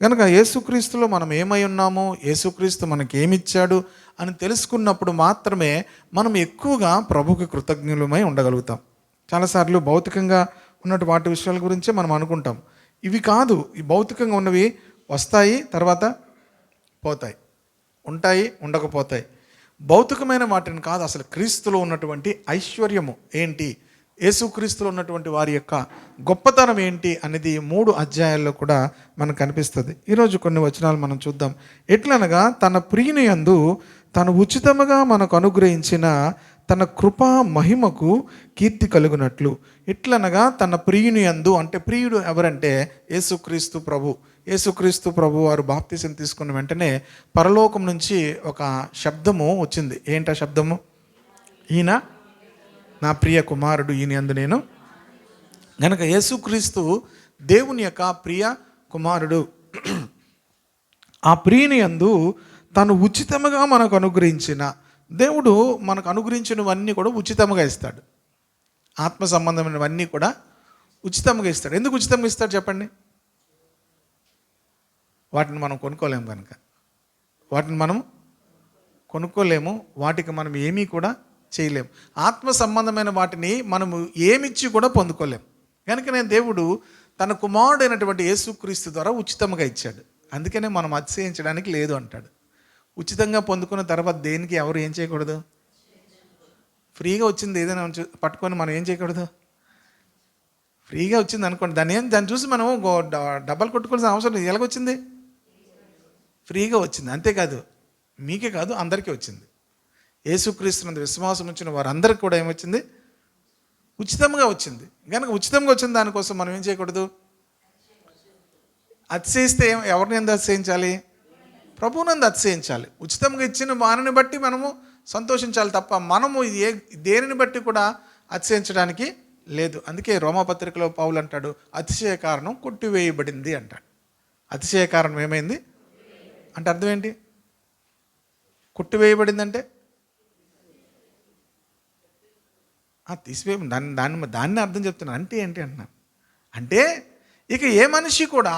కనుక యేసుక్రీస్తులో మనం ఏమై ఉన్నామో, యేసుక్రీస్తు మనకి ఏమిచ్చాడు అని తెలుసుకున్నప్పుడు మాత్రమే మనం ఎక్కువగా ప్రభుకి కృతజ్ఞులమై ఉండగలుగుతాం. చాలాసార్లు భౌతికంగా ఉన్నటువంటి వాటి విషయాల గురించే మనం అనుకుంటాం. ఇవి కాదు, ఈ భౌతికంగా ఉన్నవి వస్తాయి, తర్వాత పోతాయి, ఉంటాయి, ఉండకపోతాయి. భౌతికమైన వాటిని కాదు, అసలు క్రీస్తులో ఉన్నటువంటి ఐశ్వర్యము ఏంటి, యేసుక్రీస్తులో ఉన్నటువంటి వారి యొక్క గొప్పతనం ఏంటి అనేది 3 అధ్యాయాల్లో కూడా మనకు కనిపిస్తుంది. ఈరోజు కొన్ని వచనాలు మనం చూద్దాం. ఎట్లనగా తన ప్రియుని యందు తను ఉచితముగా మనకు అనుగ్రహించిన తన కృపా మహిమకు కీర్తి కలుగునట్లు. ఎట్లనగా తన ప్రియుని యందు, అంటే ప్రియుడు ఎవరంటే యేసుక్రీస్తు ప్రభు. యేసుక్రీస్తు ప్రభు వారు బాప్తిసం తీసుకున్న వెంటనే పరలోకం నుంచి ఒక శబ్దము వచ్చింది. ఏంటా శబ్దము? ఈయన నా ప్రియ కుమారుడు, ఈయన యందు నేను. గనక యేసుక్రీస్తు దేవుని యొక్క ప్రియ కుమారుడు. ఆ ప్రియుని యందు తను ఉచితముగా మనకు అనుగ్రహించిన, దేవుడు మనకు అనుగ్రహించినవన్నీ కూడా ఉచితంగా ఇస్తాడు. ఆత్మ సంబంధమైనవన్నీ కూడా ఉచితంగా ఇస్తాడు. ఎందుకు ఉచితంగా ఇస్తాడు చెప్పండి? వాటిని మనం కొనుక్కోలేము. కనుక వాటిని మనం కొనుక్కోలేము, వాటికి మనం ఏమీ కూడా చేయలేము. ఆత్మ సంబంధమైన వాటిని మనము ఏమిచ్చి కూడా పొందుకోలేము. కనుకనే దేవుడు తన కుమారుడైనటువంటి యేసుక్రీస్తు ద్వారా ఉచితంగా ఇచ్చాడు. అందుకనే మనం అతిశయించడానికి లేదు అంటాడు. ఉచితంగా పొందుకున్న తర్వాత దేనికి ఎవరు ఏం చేయకూడదు? ఫ్రీగా వచ్చింది ఏదైనా పట్టుకొని మనం ఏం చేయకూడదు? ఫ్రీగా వచ్చింది అనుకోండి, దాన్ని చూసి మనం డబ్బలు కొట్టుకోవాల్సిన అవసరం లేదు. ఎలాగొచ్చింది? ఫ్రీగా వచ్చింది. అంతేకాదు, మీకే కాదు, అందరికీ వచ్చింది. యేసుక్రీస్తునందు విశ్వాసం ఉంచిన వారందరికీ కూడా ఏమొచ్చింది? ఉచితంగా వచ్చింది. కనుక ఉచితంగా వచ్చిన దానికోసం మనం ఏం చేయకూడదు? అతిశయిస్తే ఎవరిని ఎందుకు అతిశయించాలి? ప్రభువునందు అతిశయించాలి. ఉచితంగా ఇచ్చిన వారిని బట్టి మనము సంతోషించాలి తప్ప మనము దేనిని బట్టి కూడా అతిశయించడానికి లేదు. అందుకే రోమాపత్రికలో పౌలు అంటాడు, అతిశయ కారణం కొట్టివేయబడింది అంటాడు. అతిశయ కారణం ఏమైంది అంటే అర్థం ఏంటి? కొట్టివేయబడిందంటే తీసివేయ, దాన్ని అర్థం చెప్తున్నాను. అంటే ఏంటి అంటున్నాను అంటే, ఇక ఏ మనిషి కూడా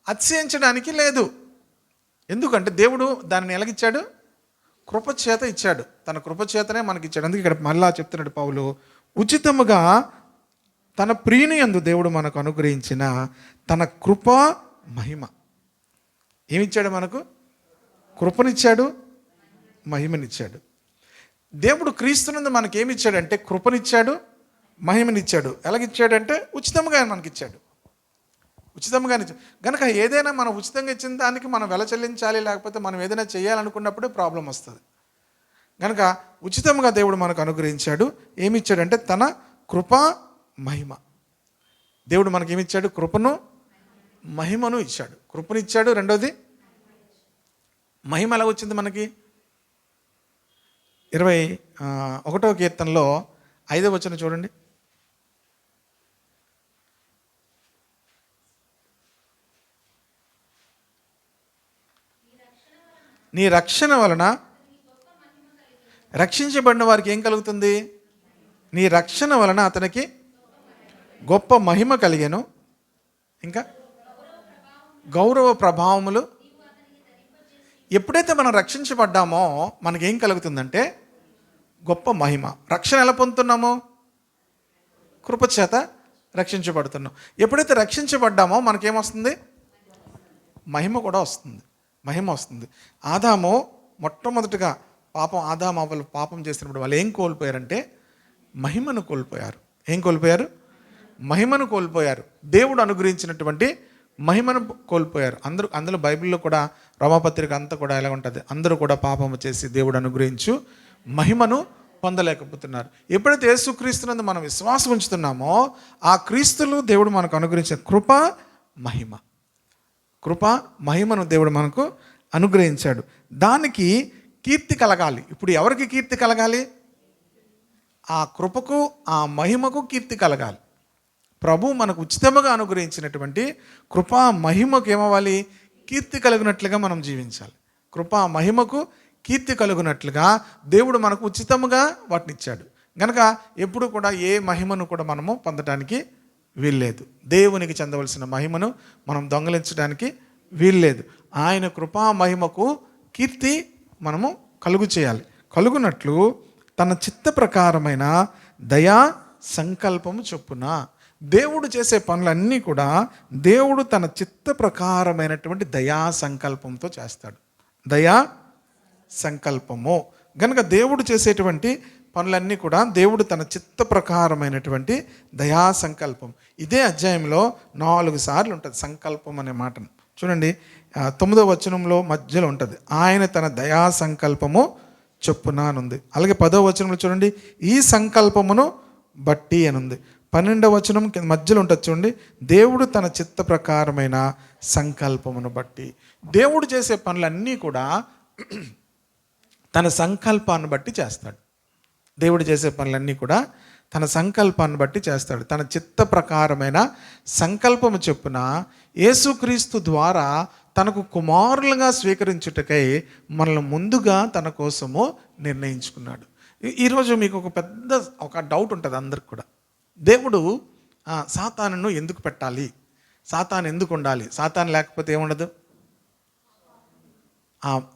అతిశయించడానికి లేదు. ఎందుకంటే దేవుడు దానిని ఎలాగిచ్చాడు? కృపచేత ఇచ్చాడు. తన కృపచేతనే మనకి ఇచ్చాడు. అందుకే ఇక్కడ మళ్ళా చెప్తున్నాడు పౌలు, ఉచితముగా తన ప్రియుని యందు దేవుడు మనకు అనుగ్రహించిన తన కృప మహిమ. ఏమిచ్చాడు? మనకు కృపనిచ్చాడు, మహిమనిచ్చాడు. దేవుడు క్రీస్తునందు మనకేమిచ్చాడంటే కృపనిచ్చాడు, మహిమనిచ్చాడు. ఎలాగిచ్చాడంటే ఉచితంగా మనకిచ్చాడు. ఉచితంగానే. కనుక ఏదైనా మనం ఉచితంగా ఇచ్చిన దానికి మనం వెల చెల్లించాలి, లేకపోతే మనం ఏదైనా చేయాలనుకున్నప్పుడే ప్రాబ్లం వస్తుంది. కనుక ఉచితంగా దేవుడు మనకు అనుగ్రహించాడు. ఏమిచ్చాడంటే తన కృప మహిమ. దేవుడు మనకేమిచ్చాడు? కృపను మహిమను ఇచ్చాడు. కృపనిచ్చాడు. రెండోది మహిమ. ఎలా వచ్చింది మనకి? 21వ కీర్తనలో 5వ వచనం చూడండి. నీ రక్షణ వలన రక్షించబడిన వారికి ఏం కలుగుతుంది? నీ రక్షణ వలన అతనికి గొప్ప మహిమ కలిగెను, ఇంకా గౌరవ ప్రభావములు. ఎప్పుడైతే మనం రక్షించబడ్డామో మనకేం కలుగుతుందంటే గొప్ప మహిమ. రక్షణ ఎలా పొందుతున్నామో? కృపచేత రక్షించబడుతున్నాం. ఎప్పుడైతే రక్షించబడ్డామో మనకేమొస్తుంది? మహిమ కూడా వస్తుంది. మహిమ వస్తుంది. ఆదాము మొట్టమొదటిగా ఆదాము వాళ్ళు పాపం చేసినప్పుడు వాళ్ళు ఏం కోల్పోయారంటే మహిమను కోల్పోయారు. ఏం కోల్పోయారు? మహిమను కోల్పోయారు. దేవుడు అనుగ్రహించినటువంటి మహిమను కోల్పోయారు. అందులో బైబిల్లో కూడా రోమాపత్రిక అంతా కూడా ఎలా ఉంటుంది? అందరూ కూడా పాపము చేసి దేవుడు అనుగ్రహించు మహిమను పొందలేకపోతున్నారు. ఎప్పుడైతే యేసుక్రీస్తునందు మనం విశ్వాసం ఉంచుతున్నామో ఆ క్రీస్తులు దేవుడు మనకు అనుగ్రహించిన కృప మహిమ, కృప మహిమను దేవుడు మనకు అనుగ్రహించాడు. దానికి కీర్తి కలగాలి. ఇప్పుడు ఎవరికి కీర్తి కలగాలి? ఆ కృపకు, ఆ మహిమకు కీర్తి కలగాలి. ప్రభు మనకు ఉచితముగా అనుగ్రహించినటువంటి కృపా మహిమకు ఏమవ్వాలి? కీర్తి కలిగినట్లుగా మనం జీవించాలి. కృపా మహిమకు కీర్తి కలుగునట్లుగా దేవుడు మనకు ఉచితముగా వాటిని ఇచ్చాడు. కనుక ఎప్పుడు కూడా ఏ మహిమను కూడా మనము పొందడానికి వీల్లేదు. దేవునికి చెందవలసిన మహిమను మనం దొంగలించడానికి వీల్లేదు. ఆయన కృపా మహిమకు కీర్తి మనము కలుగు చేయాలి. కలుగునట్లు తన చిత్త ప్రకారమైన దయా సంకల్పము చొప్పున దేవుడు చేసే పనులన్నీ కూడా దేవుడు తన చిత్త ప్రకారమైనటువంటి దయా సంకల్పంతో చేస్తాడు. దయా సంకల్పము గనుక దేవుడు చేసేటువంటి పనులన్నీ కూడా దేవుడు తన చిత్త ప్రకారమైనటువంటి దయా సంకల్పం. ఇదే అధ్యాయంలో 4 సార్లు ఉంటుంది సంకల్పం అనే మాటను. చూడండి 9వ వచనంలో మధ్యలో ఉంటుంది ఆయన తన దయా సంకల్పము చొప్పున అని ఉంది. అలాగే 10వ వచనంలో చూడండి ఈ సంకల్పమును బట్టి అని ఉంది. 12వ వచనం మధ్యలో ఉంటుంది చూడండి దేవుడు తన చిత్త ప్రకారమైన సంకల్పమును బట్టి. దేవుడు చేసే పనులన్నీ కూడా తన సంకల్పాన్ని బట్టి చేస్తాడు. దేవుడు చేసే పనులన్నీ కూడా తన సంకల్పాన్ని బట్టి చేస్తాడు. తన చిత్త ప్రకారమైన సంకల్పము చొప్పున యేసుక్రీస్తు ద్వారా తనకు కుమారులుగా స్వీకరించుటకై మనల్ని ముందుగా తన కోసము నిర్ణయించుకున్నాడు. ఈరోజు మీకు ఒక డౌట్ ఉంటుంది అందరికి కూడా. దేవుడు సాతానును ఎందుకు పెట్టాలి? సాతాను ఎందుకు ఉండాలి? సాతాను లేకపోతే ఏముండదు.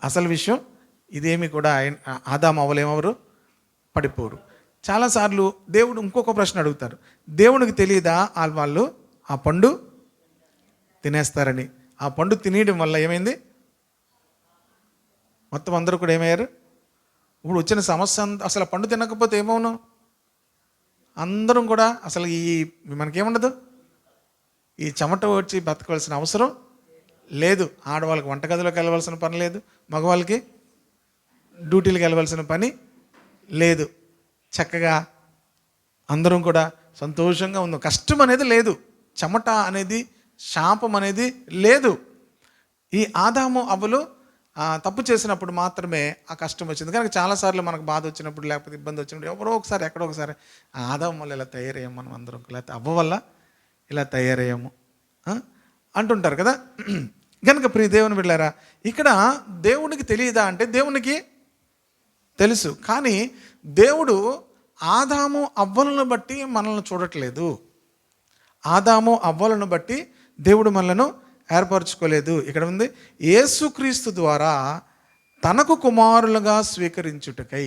అసలు విషయం ఇదేమి కూడా ఆదాము అవ్వలేమవరు పడిపోరు. చాలాసార్లు దేవుడు ఇంకొక ప్రశ్న అడుగుతారు. దేవునికి తెలియదా వాళ్ళు ఆ పండు తినేస్తారని? ఆ పండు తినేయడం వల్ల ఏమైంది? మొత్తం అందరూ కూడా ఏమయ్యారు? ఇప్పుడు వచ్చిన సమస్య అసలు పండు తినకపోతే ఏమవును? అందరం కూడా అసలు మనకేముండదు, ఈ చెమట వచ్చి బతకవలసిన అవసరం లేదు. ఆడవాళ్ళకి వంటగదిలోకి వెళ్ళవలసిన పని లేదు, మగవాళ్ళకి డ్యూటీలకు వెళ్ళవలసిన పని లేదు. చక్కగా అందరం కూడా సంతోషంగా ఉందాం. కష్టం అనేది లేదు, చెమట అనేది శాపం అనేది లేదు. ఈ ఆదాము అవ్వలు తప్పు చేసినప్పుడు మాత్రమే ఆ కష్టం వచ్చింది. కనుక చాలాసార్లు మనకు బాధ వచ్చినప్పుడు లేకపోతే ఇబ్బంది వచ్చినప్పుడు ఎవరో ఒకసారి ఎక్కడో ఒకసారి ఆదాము వల్ల ఇలా తయారయ్యాము మనం అందరం, లేకపోతే అవ్వ వల్ల ఇలా తయారయ్యాము అంటుంటారు కదా. కనుక ప్రియ దేవుని బిడ్డలారా, ఇక్కడ దేవునికి తెలియదా అంటే దేవునికి తెలుసు. కానీ దేవుడు ఆదాము అవ్వలను బట్టి మనల్ని చూడట్లేదు. ఆదాము అవ్వలను బట్టి దేవుడు మనలను ఏర్పరచుకోలేదు. ఇక్కడ ఉంది యేసుక్రీస్తు ద్వారా తనకు కుమారులుగా స్వీకరించుటకై.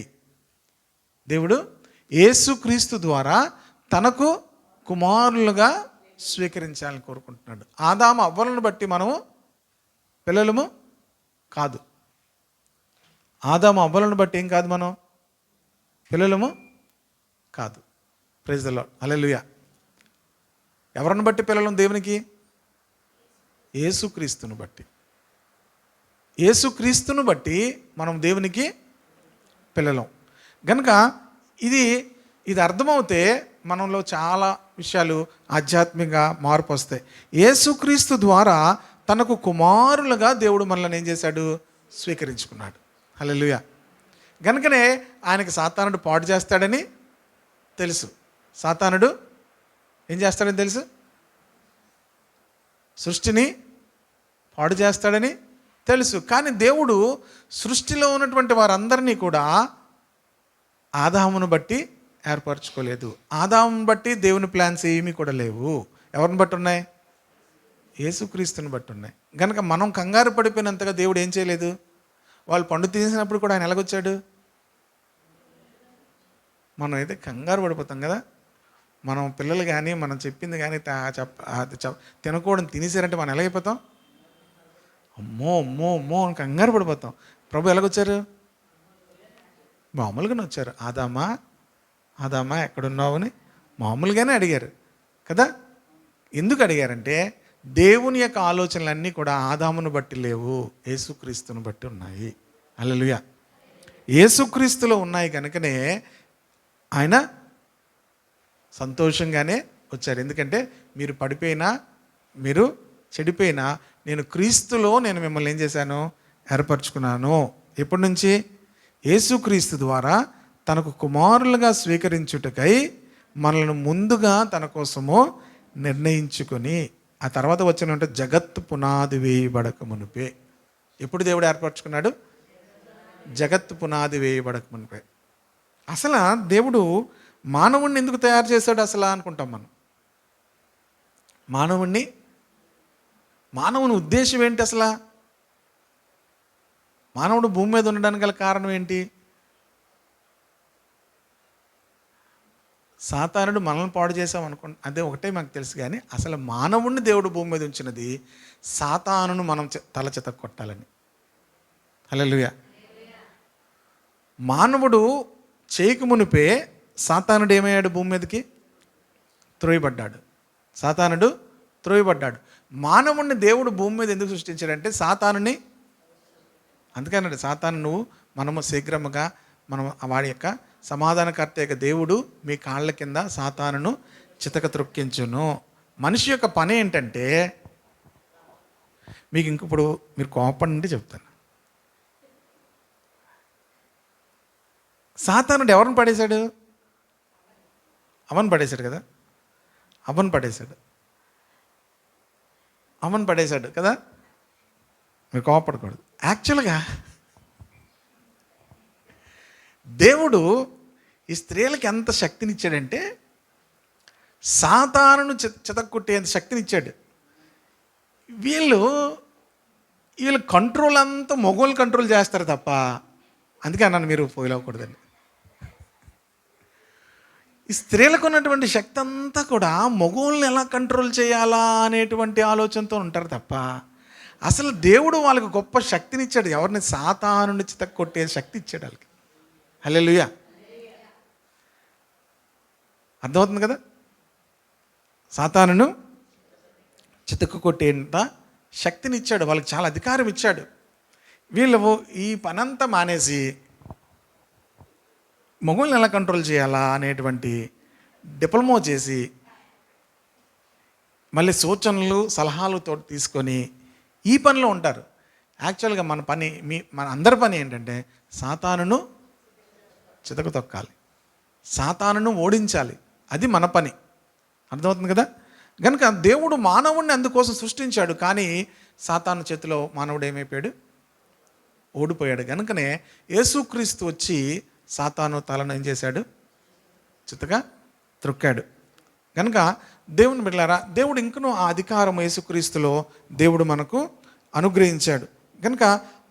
దేవుడు యేసుక్రీస్తు ద్వారా తనకు కుమారులుగా స్వీకరించాలని కోరుకుంటున్నాడు. ఆదాము అవ్వలను బట్టి మనము పిల్లలము కాదు. ఆదాము అవ్వలను బట్టి ఏం కాదు, మనం పిల్లలము కాదు. ప్రైజ్ ది లార్డ్, హల్లెలూయా. ఎవరిని బట్టి పిల్లలం దేవునికి? యేసుక్రీస్తును బట్టి. యేసుక్రీస్తును బట్టి మనం దేవునికి పిల్లలం. కనుక ఇది అర్థమవుతే మనలో చాలా విషయాలు ఆధ్యాత్మికంగా మార్పు వస్తాయి. యేసుక్రీస్తు ద్వారా తనకు కుమారులుగా దేవుడు మనల్ని ఏం చేశాడు? స్వీకరించుకున్నాడు. హల్లెలూయా. కనుకనే ఆయనకి సాతానుడు పాడు చేస్తాడని తెలుసు. సాతానుడు ఏం చేస్తాడని తెలుసు. సృష్టిని పాడు చేస్తాడని తెలుసు. కానీ దేవుడు సృష్టిలో ఉన్నటువంటి వారందరినీ కూడా ఆదామును బట్టి ఏర్పరచుకోలేదు. ఆదామును బట్టి దేవుని ప్లాన్స్ ఏమీ కూడా లేవు. ఎవరిని బట్టి ఉన్నాయి? యేసుక్రీస్తుని బట్టి ఉన్నాయి. కనుక మనం కంగారు పడిపోయినంతగా దేవుడు ఏం చేయలేదు. వాళ్ళు పండు తీసినప్పుడు కూడా ఆయన ఎలాగొచ్చాడు? మనం అయితే కంగారు పడిపోతాం కదా. మనం పిల్లలు కానీ మనం చెప్పింది కానీ తినకూడదు తినేసారంటే మనం ఎలాగైపోతాం? అమ్మో అమ్మో అమ్మో అని కంగారు పడిపోతాం. ప్రభు ఎలాగొచ్చారు? మామూలుగానే వచ్చారు. ఆదామా ఎక్కడున్నావు అని మామూలుగానే అడిగారు కదా. ఎందుకు అడిగారంటే దేవుని యొక్క ఆలోచనలన్నీ కూడా ఆదామును బట్టి లేవు, యేసుక్రీస్తును బట్టి ఉన్నాయి. హల్లెలూయా. యేసుక్రీస్తులో ఉన్నాయి కనుకనే ఆయన సంతోషంగానే వచ్చారు. ఎందుకంటే మీరు పడిపోయినా, మీరు చెడిపోయినా, నేను క్రీస్తులో నేను మిమ్మల్ని ఏం చేశాను? ఏర్పరచుకున్నాను. ఎప్పటి నుంచి? యేసుక్రీస్తు ద్వారా తనకు కుమారులుగా స్వీకరించుటకై మనల్ని ముందుగా తన కోసము నిర్ణయించుకొని, ఆ తర్వాత వచ్చిన జగత్తు పునాది వేయబడక మునిపే. ఎప్పుడు దేవుడు ఏర్పరచుకున్నాడు? జగత్తు పునాది వేయబడక మునిపే. అసలు దేవుడు మానవుణ్ణి ఎందుకు తయారు చేశాడు అసలు అనుకుంటాం మనం. మానవుని ఉద్దేశం ఏంటి అసలు? మానవుడు భూమి మీద ఉండడానికి గల కారణం ఏంటి? సాతానుడు మనల్ని పాడు చేసాం అదే ఒకటే మనకు తెలుసు. కానీ అసలు మానవుడిని దేవుడు భూమి మీద ఉంచినది సాతానును మనం తల చెత కొట్టాలని. హల్లెలూయా. మానవుడు చేయక మునిపే సాతానుడు ఏమయ్యాడు? భూమి మీదకి త్రోయబడ్డాడు. సాతానుడు త్రోయబడ్డాడు. మానవుడిని దేవుడు భూమి మీద ఎందుకు సృష్టించాడంటే సాతానుని, అందుకన్నాడు సాతాను మనము శీఘ్రముగా మనం వాడి యొక్క సమాధానకర్త యొక్క దేవుడు మీ కాళ్ళ కింద సాతానును చితక త్రొక్కించును. మనిషి యొక్క పని ఏంటంటే, మీకు ఇంకప్పుడు మీరు కోపండి చెప్తాను. సాతానుడు ఎవరిని పడేశాడు? అవన్ పడేశాడు కదా. అవన్ పడేశాడు కదా. మీరు కోపడకూడదు. యాక్చువల్గా దేవుడు ఈ స్త్రీలకి ఎంత శక్తినిచ్చాడంటే సాతానును చితక్కొట్టేంత శక్తినిచ్చాడు. వీళ్ళు కంట్రోల్ అంతా మగోళ్ళు కంట్రోల్ చేస్తారు తప్ప, అందుకే అన్నాను మీరు ఫెయిల్ అవ్వకూడదండి. ఈ స్త్రీలకు ఉన్నటువంటి శక్తి అంతా కూడా మగోళ్ళని ఎలా కంట్రోల్ చేయాలా అనేటువంటి ఆలోచనతో ఉంటారు తప్ప, అసలు దేవుడు వాళ్ళకి గొప్ప శక్తినిచ్చాడు. ఎవరిని? సాతానుని చితక్కొట్టే శక్తి ఇచ్చాడు వాళ్ళకి. హల్లెలూయా. అర్థమవుతుంది కదా. సాతానును చితక్కు కొట్టేంత శక్తినిచ్చాడు వాళ్ళకి, చాలా అధికారం ఇచ్చాడు. వీళ్ళు ఈ పనంతా మానేసి మగవాళ్ళని ఎలా కంట్రోల్ చేయాలా అనేటువంటి డిప్లొమా చేసి మళ్ళీ సూచనలు సలహాలతో తీసుకొని ఈ పనిలో ఉంటారు. యాక్చువల్గా మన అందరి పని ఏంటంటే సాతానును చితక తొక్కాలి, సాతానును ఓడించాలి. అది మన పని. అర్థమవుతుంది కదా. కనుక దేవుడు మానవుడిని అందుకోసం సృష్టించాడు. కానీ సాతాను చేతిలో మానవుడు ఏమైపోయాడు? ఓడిపోయాడు. కనుకనే యేసుక్రీస్తు వచ్చి సాతాను తలను ఏం చేశాడు? చితగా త్రొక్కాడు. కనుక దేవుని బిడ్డలారా, దేవుడు ఇంకనూ ఆ అధికారం యేసుక్రీస్తులో దేవుడు మనకు అనుగ్రహించాడు. కనుక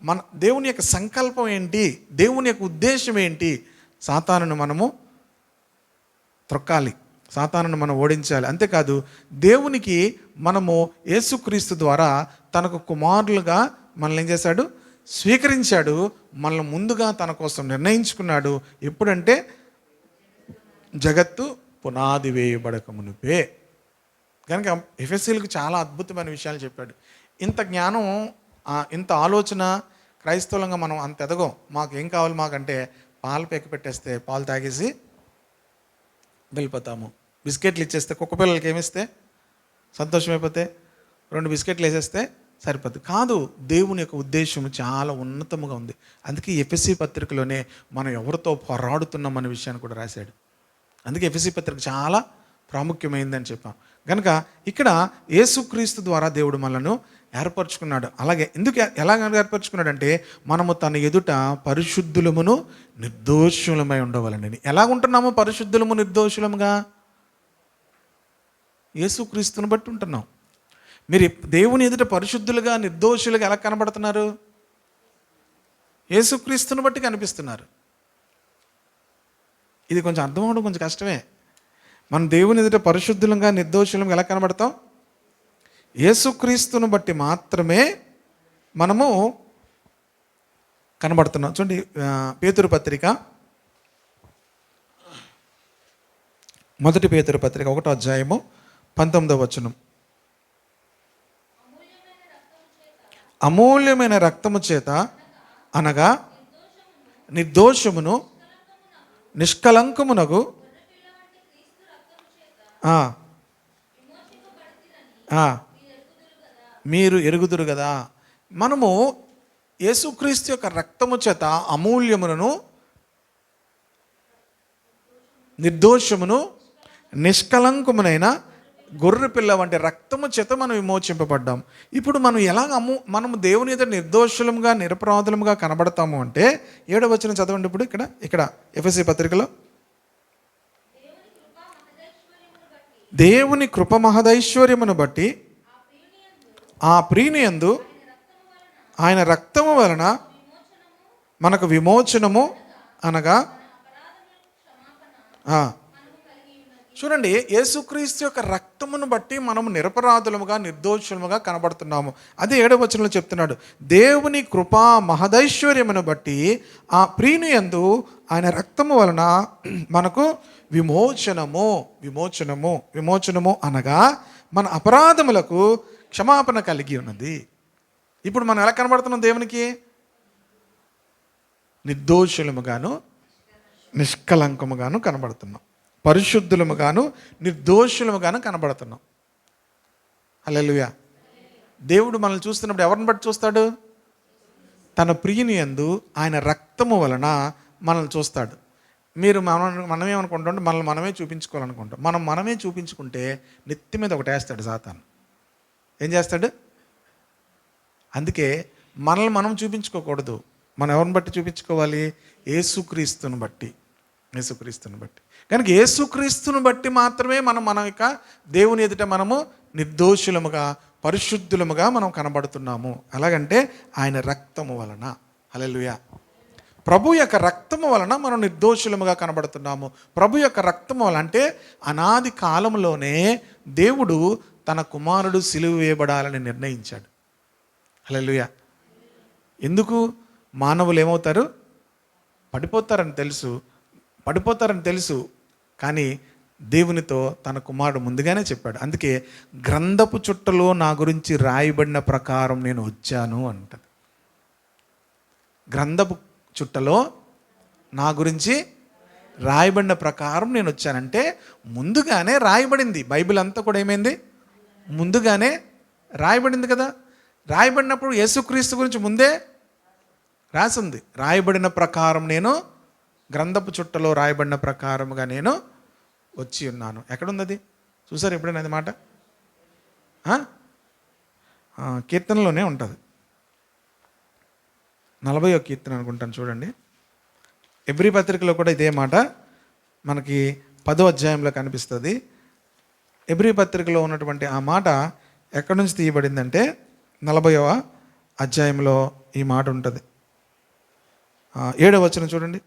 మన దేవుని యొక్క సంకల్పం ఏంటి, దేవుని యొక్క ఉద్దేశం ఏంటి? సాతానును మనము త్రొక్కాలి, సాతానును మనం ఓడించాలి. అంతేకాదు దేవునికి మనము యేసుక్రీస్తు ద్వారా తనకు కుమారులుగా మనల్ని ఏం చేశాడు? స్వీకరించాడు. మనల్ని ముందుగా తన కోసం నిర్ణయించుకున్నాడు. ఎప్పుడంటే జగత్తు పునాది వేయబడక మునిపే. కనుక ఎఫెసీయులకు చాలా అద్భుతమైన విషయాలు చెప్పాడు. ఇంత జ్ఞానం, ఇంత ఆలోచన క్రైస్తవులంగా మనం అంత ఎదగం. మాకు ఏం కావాలి? మాకంటే పాలు పెక్క పెట్టేస్తే పాలు తాగేసి వెళ్ళిపోతాము. బిస్కెట్లు ఇచ్చేస్తే, కుక్క పిల్లలకి ఏమిస్తే సంతోషమైపోతే 2 బిస్కెట్లు వేసేస్తే సరిపోద్ది. కాదు, దేవుని యొక్క ఉద్దేశం చాలా ఉన్నతముగా ఉంది. అందుకే ఎఫెసీ పత్రికలోనే మనం ఎవరితో పోరాడుతున్నాం అనే విషయాన్ని కూడా రాశాడు. అందుకే ఎఫెసీ పత్రిక చాలా ప్రాముఖ్యమైందని చెప్పాం. కనుక ఇక్కడ యేసుక్రీస్తు ద్వారా దేవుడు మనలను ఏర్పరచుకున్నాడు. అలాగే ఎలా ఏర్పరచుకున్నాడంటే మనము తన ఎదుట పరిశుద్ధులమును నిర్దోషులమై ఉండవాలండి. ఎలా ఉంటున్నాము పరిశుద్ధులము నిర్దోషులముగా? యేసుక్రీస్తుని బట్టి ఉంటున్నాం. మీరు దేవుని ఎదుట పరిశుద్ధులుగా నిర్దోషులుగా ఎలా కనబడుతున్నారు? యేసుక్రీస్తుని బట్టి కనిపిస్తున్నారు. ఇది కొంచెం అర్థం అవడం కొంచెం కష్టమే. మనం దేవుని ఎదుట పరిశుద్ధులుగా నిర్దోషులంగా ఎలా కనబడతాం? యేసుక్రీస్తుని బట్టి మాత్రమే మనము కనబడుతున్నాం. చూడండి, పేతురు పత్రిక, 1 పేతురు పత్రిక 1వ అధ్యాయము 19వ వచనం. అమూల్యమైన రక్తము చేత అనగా నిర్దోషమును నిష్కలంకమునగు మీరు ఎరుగుదురు కదా. మనము యేసుక్రీస్తు యొక్క రక్తము చేత అమూల్యములను నిర్దోషమును నిష్కలంకమునైన గొర్రె పిల్ల వంటి రక్తము చేత మనం విమోచింపబడ్డాం. ఇప్పుడు మనం మనము దేవుని ఎదుట నిర్దోషులముగా నిరపరాధులముగా కనబడతాము అంటే 7వ వచనం చదవండి. ఇప్పుడు ఇక్కడ ఎఫెసీ పత్రికలో దేవుని కృప మహదైశ్వర్యమును బట్టి ఆ ప్రియుని యందు ఆయన రక్తము వలన మనకు విమోచనము అనగా ఆ, చూడండి, యేసుక్రీస్తు యొక్క రక్తమును బట్టి మనము నిరపరాధులముగా నిర్దోషులముగా కనబడుతున్నాము. అదే 7వ వచనంలో చెప్తున్నాడు, దేవుని కృపా మహదైశ్వర్యమును బట్టి ఆ ప్రియుని యందు ఆయన రక్తము వలన మనకు విమోచనము విమోచనము విమోచనము అనగా మన అపరాధములకు క్షమాపణ కలిగి ఉన్నది. ఇప్పుడు మనం ఎలా కనబడుతున్నాం? దేవునికి నిర్దోషులముగాను నిష్కలంకముగాను కనబడుతున్నాం, పరిశుద్ధులముగాను నిర్దోషులముగాను కనబడుతున్నాం. హల్లెలూయా. దేవుడు మనల్ని చూస్తున్నప్పుడు ఎవరిని బట్టి చూస్తాడు? తన ప్రియుని యందు ఆయన రక్తము వలన మనల్ని చూస్తాడు. మీరు మనమేమనుకుంటాం? మనల్ని మనమే చూపించుకోవాలనుకుంటాం. మనమే చూపించుకుంటే నెత్తి మీద ఒకటి వేస్తాడు సాతాను. ఏం చేస్తాడు? అందుకే మనల్ని మనం చూపించుకోకూడదు. మనం ఎవరిని బట్టి చూపించుకోవాలి? యేసుక్రీస్తుని బట్టి. యేసుక్రీస్తుని బట్టి. కనుక యేసుక్రీస్తుని బట్టి మాత్రమే మన యొక్క దేవుని ఎదుట మనము నిర్దోషులముగా పరిశుద్ధులముగా మనం కనబడుతున్నాము. ఎలాగంటే ఆయన రక్తము వలన. హల్లెలూయా. ప్రభు యొక్క రక్తము వలన మనం నిర్దోషులముగా కనబడుతున్నాము. ప్రభు యొక్క రక్తము వలన అంటే అనాది కాలంలోనే దేవుడు తన కుమారుడు సిలువ వేయబడాలని నిర్ణయించాడు. హల్లెలూయా. ఎందుకు? మానవులు ఏమవుతారు? పడిపోతారని తెలుసు కానీ దేవునితో తన కుమారుడు ముందుగానే చెప్పాడు. అందుకే గ్రంథపు చుట్టలో నా గురించి రాయబడిన ప్రకారం నేను వచ్చాను అంటది. గ్రంథపు చుట్టలో నా గురించి రాయబడిన ప్రకారం నేను వచ్చానంటే ముందుగానే రాయబడింది. బైబిల్ అంతా కూడా ఏమైంది? ముందుగానే రాయబడింది కదా. రాయబడినప్పుడు యేసుక్రీస్తు గురించి ముందే రాసింది. రాయబడిన ప్రకారం నేను, గ్రంథపు చుట్టలో రాయబడిన ప్రకారముగా నేను వచ్చి ఉన్నాను. ఎక్కడుంది అది? చూసారు ఎప్పుడైనా అది మాట? కీర్తనలోనే ఉంటుంది. 40వ కీర్తన అనుకుంటాను, చూడండి. ఎబ్రీ పత్రికలో కూడా ఇదే మాట మనకి 10వ అధ్యాయంలో కనిపిస్తుంది. ఎబ్రీ పత్రికలో ఉన్నటువంటి ఆ మాట ఎక్కడి నుంచి తీయబడిందంటే 40వ అధ్యాయంలో ఈ మాట ఉంటుంది. 7వ వచనం చూడండి.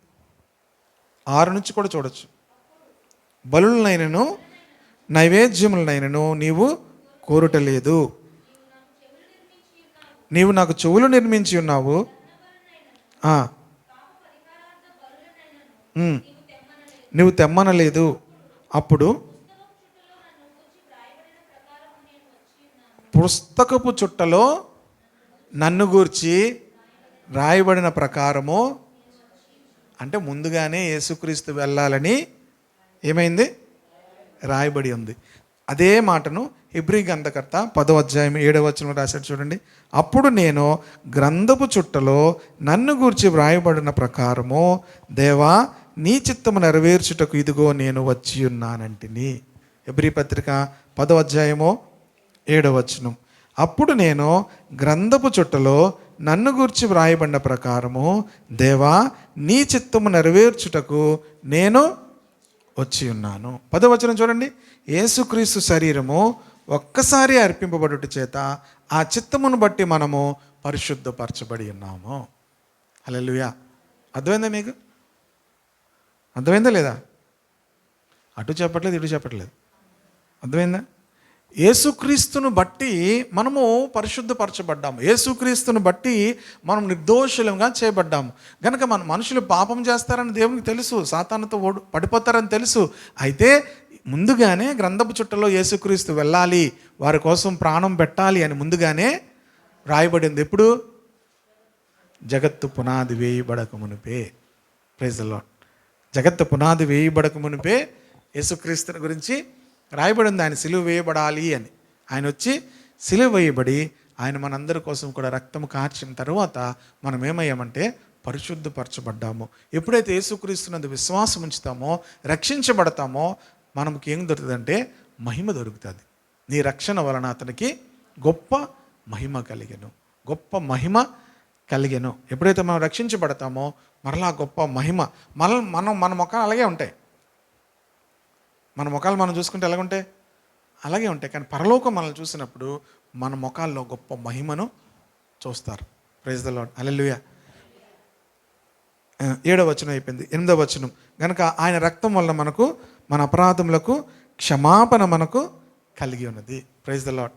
6 నుంచి కూడా చూడొచ్చు. బలులనైనను నైవేద్యములనైనను నీవు కోరుటలేదు, నీవు నాకు చెవులు నిర్మించి ఉన్నావు, నువ్వు తెమ్మనలేదు. అప్పుడు పుస్తకపు చుట్టలో నన్ను గూర్చి రాయబడిన ప్రకారము అంటే ముందుగానే యేసుక్రీస్తు వెళ్ళాలని ఏమైంది? రాయబడి ఉంది. అదే మాటను హెబ్రీ గ్రంథకర్త 10వ అధ్యాయం 7వ వచనంలో రాశాడు, చూడండి. అప్పుడు నేను గ్రంథపు చుట్టలో నన్ను గూర్చి వ్రాయబడిన ప్రకారము దేవా నీ చిత్తము నెరవేర్చుటకు ఇదిగో నేను వచ్చి ఉన్నానంటిని. హెబ్రీ పత్రిక 10వ అధ్యాయము 7వ వచనం. అప్పుడు నేను గ్రంథపు చుట్టలో నన్ను గూర్చి వ్రాయబడిన ప్రకారము దేవా నీ చిత్తము నెరవేర్చుటకు నేను వచ్చి ఉన్నాను. 10వ వచనం చూడండి. యేసుక్రీస్తు శరీరము ఒక్కసారి అర్పింపబడుట చేత ఆ చిత్తమును బట్టి మనము పరిశుద్ధపరచబడి ఉన్నాము. హల్లెలూయా. అర్థమైందా మీకు? అర్థమైందా లేదా? అటు చెప్పట్లేదు, ఇటు చెప్పట్లేదు. అర్థమైందా? యేసుక్రీస్తును బట్టి మనము పరిశుద్ధపరచబడ్డాము. యేసుక్రీస్తును బట్టి మనం నిర్దోషులంగా చేయబడ్డాము. కనుక మన మనుషులు పాపం చేస్తారని దేవునికి తెలుసు, సాతానుతో పడిపోతారని తెలుసు. అయితే ముందుగానే గ్రంథపు చుట్టలో యేసుక్రీస్తు వెళ్ళాలి, వారి కోసం ప్రాణం పెట్టాలి అని ముందుగానే రాయబడింది. ఎప్పుడు? జగత్తు పునాది వేయబడక మునిపే. Praise the lord. జగత్తు పునాది వేయబడక మునిపే యేసుక్రీస్తుని గురించి రాయబడింది. ఆయన సిలువ వేయబడాలి అని. ఆయన వచ్చి సిలువ వేయబడి ఆయన మనందరి కోసం కూడా రక్తము కార్చిన తర్వాత మనం ఏమయ్యామంటే పరిశుద్ధపరచబడ్డాము. ఎప్పుడైతే యేసుక్రీస్తునందు విశ్వాసం ఉంచుతామో, రక్షించబడతామో, మనకి ఏం దొరుకుతుందంటే మహిమ దొరుకుతుంది. నీ రక్షణ వలన అతనికి గొప్ప మహిమ కలిగెను, గొప్ప మహిమ కలిగెను. ఎప్పుడైతే మనం రక్షించబడతామో మరలా గొప్ప మహిమ మన ముఖాలు అలాగే ఉంటాయి. మన ముఖాలు మనం చూసుకుంటే ఎలాగుంటాయి? అలాగే ఉంటాయి. కానీ పరలోకం మనల్ని చూసినప్పుడు మన ముఖాల్లో గొప్ప మహిమను చూస్తారు. ప్రైజ్ ద లార్డ్, హల్లెలూయా. 7వ వచనం అయిపోయింది. 8వ వచనం, కనుక ఆయన రక్తం వల్ల మనకు మన అపరాధములకు క్షమాపణ మనకు కలిగి ఉన్నది. Praise the lord.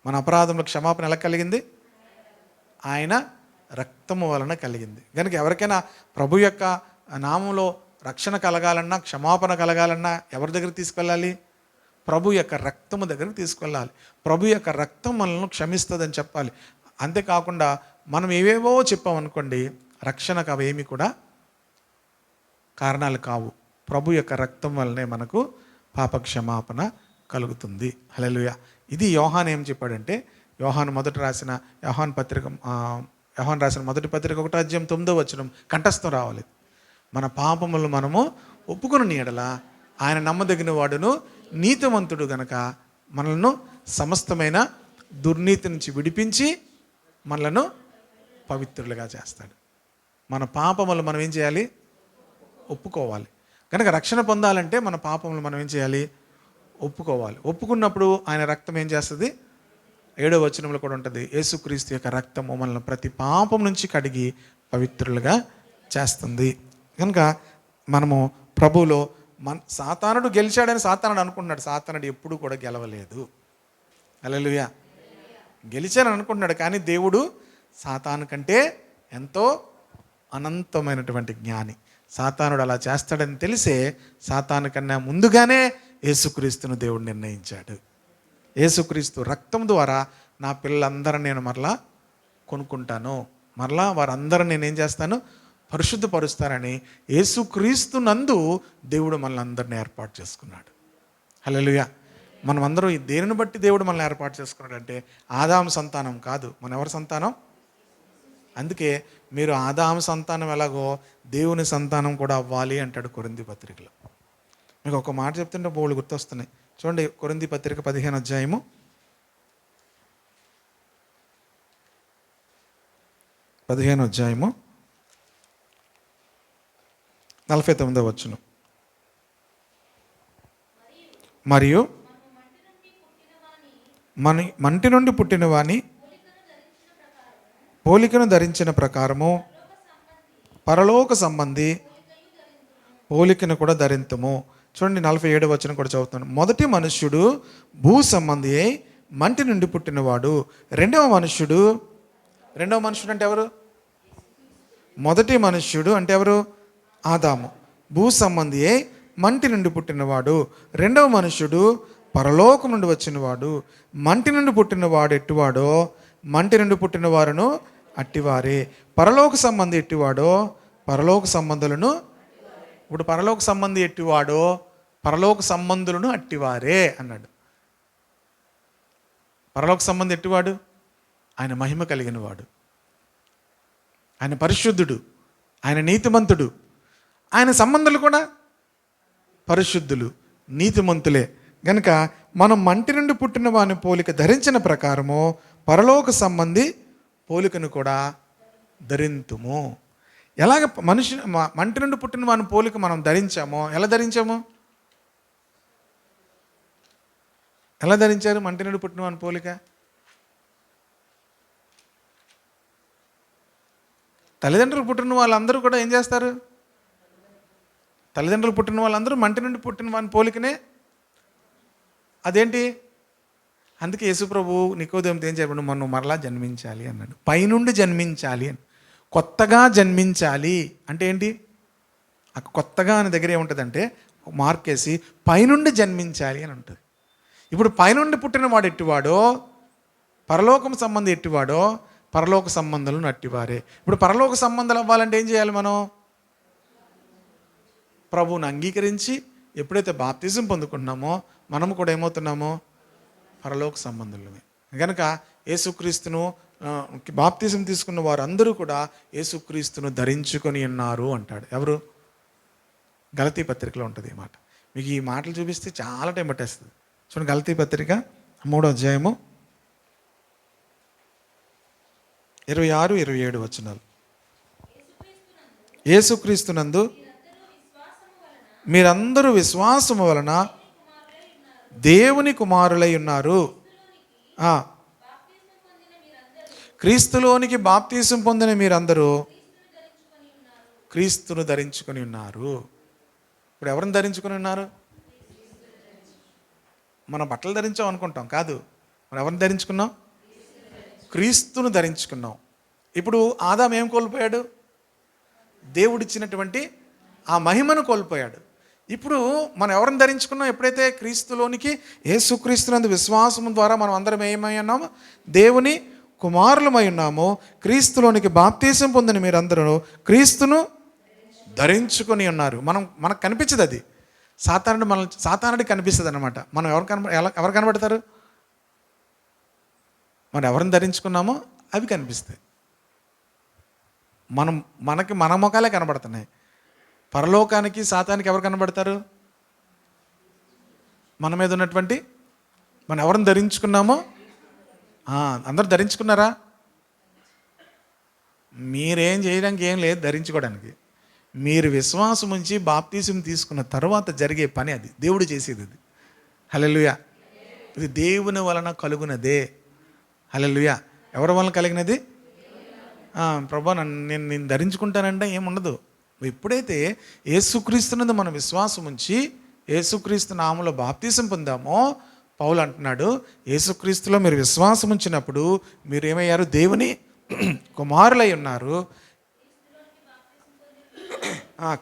మన అపరాధములకు క్షమాపణ ఎలా కలిగింది? ఆయన రక్తము వలన కలిగింది. కనుక ఎవరికైనా ప్రభు యొక్క నామంలో రక్షణ కలగాలన్నా, క్షమాపణ కలగాలన్నా ఎవరి దగ్గరికి తీసుకెళ్ళాలి? ప్రభు యొక్క రక్తము దగ్గరికి తీసుకెళ్ళాలి. ప్రభు యొక్క రక్తం మనల్ని క్షమిస్తుందని చెప్పాలి. అంతేకాకుండా మనం ఏవేవో చెప్పామనుకోండి, రక్షణకు అవేమి కూడా కారణాలు కావు. ప్రభు యొక్క రక్తం వల్లనే మనకు పాప క్షమాపణ కలుగుతుంది. హల్లెలూయా. ఇది యోహాన్ ఏం చెప్పాడంటే, యోహాన్ రాసిన మొదటి పత్రిక 1వ అధ్యాయం 9వ వచనం కంఠస్థం రావాలి. మన పాపములు మనము ఒప్పుకుని ఎడల ఆయన నమ్మదగిన వాడును నీతిమంతుడు గనక మనలను సమస్తమైన దుర్నీతి నుంచి విడిపించి మనలను పవిత్రులుగా చేస్తాడు. మన పాపములు మనం ఏం చేయాలి? ఒప్పుకోవాలి. కనుక రక్షణ పొందాలంటే మన పాపములు మనం ఏం చేయాలి? ఒప్పుకోవాలి. ఒప్పుకున్నప్పుడు ఆయన రక్తం ఏం చేస్తుంది? 7వ వచనంలో కూడా ఉంటుంది, యేసుక్రీస్తు యొక్క రక్తము మనల్ని ప్రతి పాపం నుంచి కడిగి పవిత్రులుగా చేస్తుంది. కనుక మనము ప్రభువులో సాతానుడు గెలిచాడని సాతానుడు అనుకుంటున్నాడు. సాతానుడు ఎప్పుడు కూడా గెలవలేదు. హల్లెలూయా. గెలిచానని అనుకుంటున్నాడు, కానీ దేవుడు సాతాను కంటే ఎంతో అనంతమైనటువంటి జ్ఞాని. సాతానుడు అలా చేస్తాడని తెలిసే సాతాను కన్నా ముందుగానే యేసుక్రీస్తును దేవుడు నిర్ణయించాడు. యేసుక్రీస్తు రక్తం ద్వారా నా పిల్లలందరూ నేను మరలా కొనుక్కుంటాను, మరలా వారందరూ నేనేం చేస్తాను? పరిశుద్ధపరుస్తానని యేసుక్రీస్తు నందు దేవుడు మనల్ని అందరినీ ఏర్పాటు చేసుకున్నాడు. హల్లెలూయా. మనం అందరం దేనిని బట్టి దేవుడు మనల్ని ఏర్పాటు చేసుకున్నాడు అంటే ఆదాము సంతానం కాదు, మన ఎవరి సంతానం? అందుకే మీరు ఆదాము సంతానం ఎలాగో దేవుని సంతానం కూడా అవ్వాలి అంటాడు కొరింథీ పత్రికలో. మీకు ఒక మాట చెప్తుంటే బోళ్ళు గుర్తొస్తున్నాయి. చూడండి, కొరింథీ పత్రిక 15వ అధ్యాయము 49వ వచనం. మరియు మంటి నుండి పుట్టిన వాని పోలికను ధరించిన ప్రకారము పరలోక సంబంధి పోలికను కూడా ధరింతుము. చూడండి, 47వ వచనం కూడా చదువుతున్నాను. మొదటి మనుష్యుడు భూ సంబంధి అయి మంటి నుండి పుట్టినవాడు. రెండవ మనుష్యుడు అంటే ఎవరు? మొదటి మనుష్యుడు అంటే ఎవరు? ఆదాము. భూ సంబంధి అయి మంటి నుండి పుట్టినవాడు. రెండవ మనుష్యుడు పరలోకం నుండి వచ్చినవాడు. మంటి నుండి పుట్టినవాడు ఎట్టివాడో మంటి నుండి పుట్టిన వారును అట్టివారే. పరలోక సంబంధి ఎట్టివాడో పరలోక సంబంధులను, ఇప్పుడు పరలోక సంబంధి ఎట్టివాడో పరలోక సంబంధులను అట్టివారే అన్నాడు. పరలోక సంబంధి ఎట్టివాడు? ఆయన మహిమ కలిగిన వాడు, ఆయన పరిశుద్ధుడు, ఆయన నీతిమంతుడు. ఆయన సంబంధులు కూడా పరిశుద్ధులు, నీతిమంతులే. గనుక మనం మంటి నుండి పుట్టిన వాని పోలిక ధరించిన ప్రకారము పరలోక సంబంధి పోలికను కూడా ధరింతుము. ఎలాగ మంటి నుండి పుట్టిన వాని పోలిక మనం ధరించామో, ఎలా ధరించాము? ఎలా ధరించారు మంటి నుండి పుట్టిన వాని పోలిక? తల్లిదండ్రులు పుట్టిన వాళ్ళందరూ కూడా ఏం చేస్తారు? తల్లిదండ్రులు పుట్టిన వాళ్ళందరూ మంటి నుండి పుట్టిన వాని పోలికనే. అదేంటి? అందుకే యేసుప్రభు నికోదేముతో ఏం చెప్పాడు? మనం మరలా జన్మించాలి అన్నాడు. పైనుండి జన్మించాలి అని, కొత్తగా జన్మించాలి అంటే ఏంటి? కొత్తగా అనే దగ్గర ఏముంటుందంటే మార్కేసి పైనుండి జన్మించాలి అని ఉంటుంది. ఇప్పుడు పైనుండి పుట్టిన వాడు ఎట్టివాడో పరలోకం సంబంధం ఎట్టివాడో పరలోక సంబంధాలను అట్టివారే. ఇప్పుడు పరలోక సంబంధాలు అవ్వాలంటే ఏం చేయాలి? మనం ప్రభువుని అంగీకరించి ఎప్పుడైతే బాప్తిజం పొందుకుంటున్నామో మనము కూడా ఏమవుతున్నామో పరలోక సంబంధులమే. కనుక యేసుక్రీస్తును బాప్తిజం తీసుకున్న వారందరూ కూడా యేసుక్రీస్తును ధరించుకొని ఉన్నారు అంటాడు. ఎవరు? గలతీ పత్రికలో ఉంటుంది ఈ మాట. మీకు ఈ మాటలు చూపిస్తే చాలా టైం పట్టేస్తుంది. చూడండి, గలతీ పత్రిక 3వ అధ్యాయము 26-27 వచనాలు. యేసుక్రీస్తునందు మీరందరూ విశ్వాసము వలన దేవుని కుమారులై ఉన్నారు. క్రీస్తులోనికి బాప్తీసం పొందిన మీరందరూ క్రీస్తును ధరించుకొని ఉన్నారు. ఇప్పుడు ఎవరిని ధరించుకొని ఉన్నారు? మనం బట్టలు ధరించాం అనుకుంటాం, కాదు. మనం ఎవరిని ధరించుకున్నాం? క్రీస్తును ధరించుకున్నాం. ఇప్పుడు ఆదాం ఏం కోల్పోయాడు? దేవుడిచ్చినటువంటి ఆ మహిమను కోల్పోయాడు. ఇప్పుడు మనం ఎవరిని ధరించుకున్నాం? ఎప్పుడైతే క్రీస్తులోనికి, యేసుక్రీస్తునందు విశ్వాసం ద్వారా మనం అందరం ఏమై ఉన్నామో? దేవుని కుమారులమై ఉన్నాము. క్రీస్తులోనికి బాప్తీసం పొందిన మీరందరూ క్రీస్తును ధరించుకొని ఉన్నారు. మనకు కనిపించదు అది. సాతానుడికి కనిపిస్తుంది అనమాట. మనం ఎవరు కనబడతారు? మనం ఎవరిని ధరించుకున్నామో అవి కనిపిస్తాయి. మనకి మన ముఖాలే కనబడుతున్నాయి. పరలోకానికి, సాతానికి ఎవరు కనబడతారు? మన మీద ఉన్నటువంటి మనం ఎవరిని ధరించుకున్నామో అందరూ ధరించుకున్నారా? మీరేం చేయడానికి ఏం లేదు ధరించుకోవడానికి. మీరు విశ్వాసం ఉంచి బాప్తీసం తీసుకున్న తర్వాత జరిగే పని అది. దేవుడు చేసేది అది. హల్లెలూయా. ఇది దేవుని వలన కలుగునదే. హల్లెలూయా. ఎవరి వలన కలిగినది? ప్రభా నేను ధరించుకుంటానంటే ఏముండదు. ఎప్పుడైతే యేసుక్రీస్తునందు మనం విశ్వాసం ఉంచి యేసుక్రీస్తు నామములో బాప్తీసం పొందామో, పౌలు అంటున్నాడు, యేసుక్రీస్తులో మీరు విశ్వాసం ఉంచినప్పుడు మీరు ఏమయ్యారు? దేవుని కుమారులై ఉన్నారు.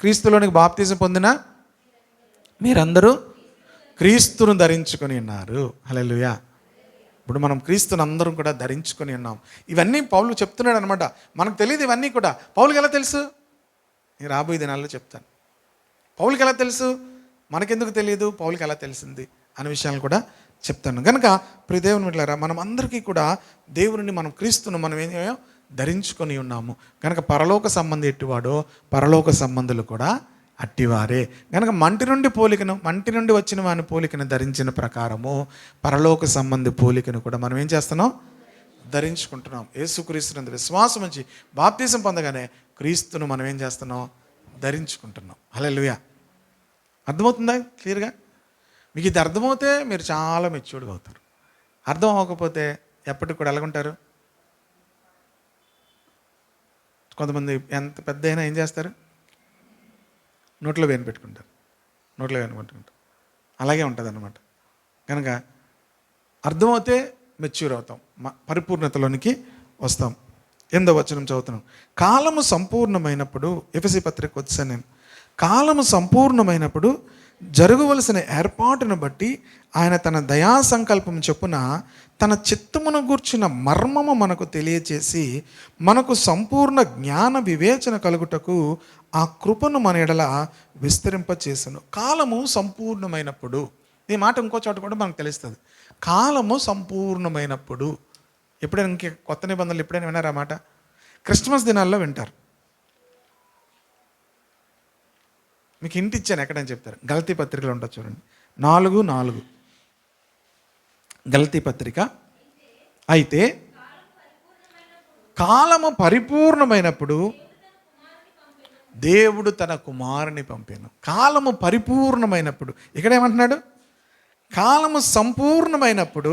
క్రీస్తులోనికి బాప్తీసం పొందిన మీరందరూ క్రీస్తును ధరించుకొని ఉన్నారు. హల్లెలూయా. ఇప్పుడు మనం క్రీస్తుని అందరం కూడా ధరించుకొని ఉన్నాం. ఇవన్నీ పౌలు చెప్తున్నాడు అనమాట. మనకు తెలియదు ఇవన్నీ కూడా. పౌలుకి ఎలా తెలుసు? నేను రాబోయే దినాల్లో చెప్తాను. పౌలుకి ఎలా తెలుసు? మనకెందుకు తెలియదు? పౌలుకి ఎలా తెలిసింది అనే విషయాలు కూడా చెప్తాను. కనుక ప్రియ దేవుని బిడ్డలారా, మనం అందరికీ కూడా దేవుని, మనం క్రీస్తును మనం ఏమో ధరించుకొని ఉన్నాము. కనుక పరలోక సంబంధి ఎట్టివాడో పరలోక సంబంధులు కూడా అట్టివారే. కనుక మంటి నుండి వచ్చిన వాని పోలికను ధరించిన ప్రకారము పరలోక సంబంధి పోలికను కూడా మనం ఏం చేస్తున్నాం? ధరించుకుంటున్నాం. యేసుక్రీస్తునందు విశ్వాసం ఉంచి బాప్తీసం పొందగానే క్రీస్తును మనం ఏం చేస్తున్నాం? ధరించుకుంటున్నాం. హల్లెలూయా. అర్థమవుతుందా క్లియర్గా? మీకు ఇది అర్థమవుతే మీరు చాలా మెచ్యూర్డ్గా అవుతారు. అర్థం అవ్వకపోతే ఎప్పటికి కూడా ఎలాగుంటారు? కొంతమంది ఎంత పెద్ద అయినా ఏం చేస్తారు? నోట్లో వేలు పెట్టుకుంటారు. అలాగే ఉంటుంది అన్నమాట. కనుక అర్థమవుతే మెచ్యూర్ అవుతాం, పరిపూర్ణతలోనికి వస్తాం. 8వ వచనం చదువుతున్నాం. కాలము సంపూర్ణమైనప్పుడు, ఎఫెసీ పత్రిక వచ్చాను నేను. కాలము సంపూర్ణమైనప్పుడు జరగవలసిన ఏర్పాటును బట్టి ఆయన తన దయా సంకల్పం చొప్పున తన చిత్తమును గూర్చిన మర్మము మనకు తెలియచేసి మనకు సంపూర్ణ జ్ఞాన వివేచన కలుగుటకు ఆ కృపను మన ఎడల విస్తరింపచేసను. కాలము సంపూర్ణమైనప్పుడు, ఈ మాట ఇంకో చోట కూడా మనకు తెలుస్తుంది. కాలము సంపూర్ణమైనప్పుడు. ఎప్పుడైనా ఇంకే కొత్త నిబంధనలు ఎప్పుడైనా విన్నారా మాట? క్రిస్మస్ దినాల్లో వింటారు. మీకు ఇంటి ఇచ్చాను ఎక్కడని చెప్తారు. గలతీ పత్రికలో ఉంటుంది చూడండి, 4:4. గలతీ పత్రిక. అయితే కాలము పరిపూర్ణమైనప్పుడు దేవుడు తన కుమారుని పంపాను. కాలము పరిపూర్ణమైనప్పుడు, ఇక్కడ ఏమంటున్నాడు? కాలము సంపూర్ణమైనప్పుడు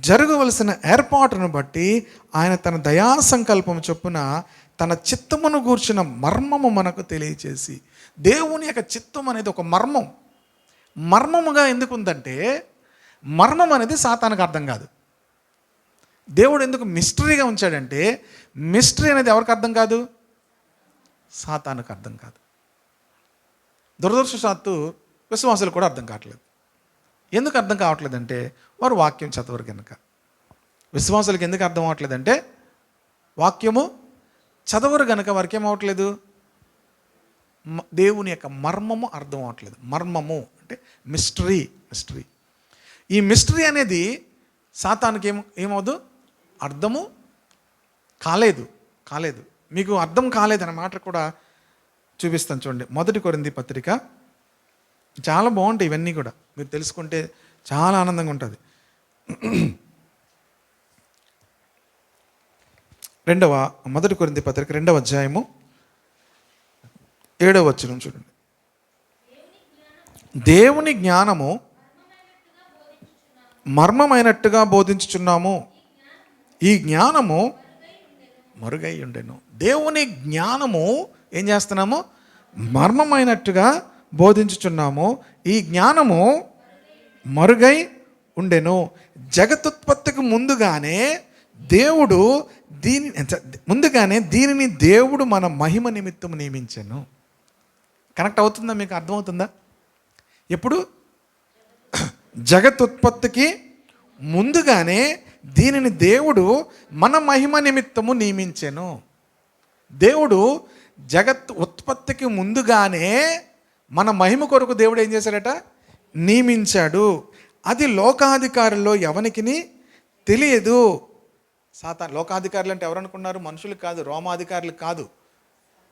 జరగవలసిన ఏర్పాటును బట్టి ఆయన తన దయా సంకల్పం చొప్పున తన చిత్తమును గూర్చిన మర్మము మనకు తెలియచేసి. దేవుని యొక్క చిత్తం అనేది ఒక మర్మముగా ఎందుకు ఉందంటే, మర్మం అనేది సాతానుకు అర్థం కాదు. దేవుడు ఎందుకు మిస్టరీగా ఉంచాడంటే, మిస్టరీ అనేది ఎవరికి అర్థం కాదు? సాతానుకు అర్థం కాదు. దురదృష్టవశాత్తు విశ్వాసులు కూడా అర్థం కావట్లేదు. ఎందుకు అర్థం కావట్లేదంటే, వారు వాక్యం చదవరు కనుక. విశ్వాసులకు ఎందుకు అర్థం అవ్వట్లేదంటే, వాక్యము చదవరు కనుక వారికి ఏమవట్లేదు? దేవుని యొక్క మర్మము అర్థం అవ్వట్లేదు. మర్మము అంటే మిస్టరీ. ఈ మిస్టరీ అనేది సాతానుకి ఏమవుదు? అర్థము కాలేదు. మీకు అర్థం కాలేదన్న మాట కూడా చూపిస్తాను చూడండి. 1 కొరింథీ పత్రిక. చాలా బాగుంటాయి ఇవన్నీ కూడా, మీరు తెలుసుకుంటే చాలా ఆనందంగా ఉంటుంది. 1 కొరింథీ పత్రిక 2వ అధ్యాయము 7వ వచనం చూడండి. దేవుని జ్ఞానము మర్మమైనట్టుగా బోధించుచున్నాము. ఈ జ్ఞానము మరుగై ఉండెను. దేవుని జ్ఞానము ఏం చేస్తున్నాము? మర్మమైనట్టుగా బోధించుచున్నాము. ఈ జ్ఞానము మరుగై ఉండెను. జగతుత్పత్తికి ముందుగానే దీనిని దేవుడు మన మహిమ నిమిత్తం నియమించెను. కనెక్ట్ అవుతుందా? మీకు అర్థమవుతుందా? ఎప్పుడు? జగతుత్పత్తికి ముందుగానే దీనిని దేవుడు మన మహిమ నిమిత్తము నియమించెను. దేవుడు జగత్ ఉత్పత్తికి ముందుగానే మన మహిమ కొరకు దేవుడు ఏం చేశాడట? నియమించాడు. అది లోకాధికారుల్లో ఎవనికిని తెలియదు. లోకాధికారులు అంటే ఎవరు అనుకున్నారు? మనుషులు కాదు, రోమాధికారులు కాదు.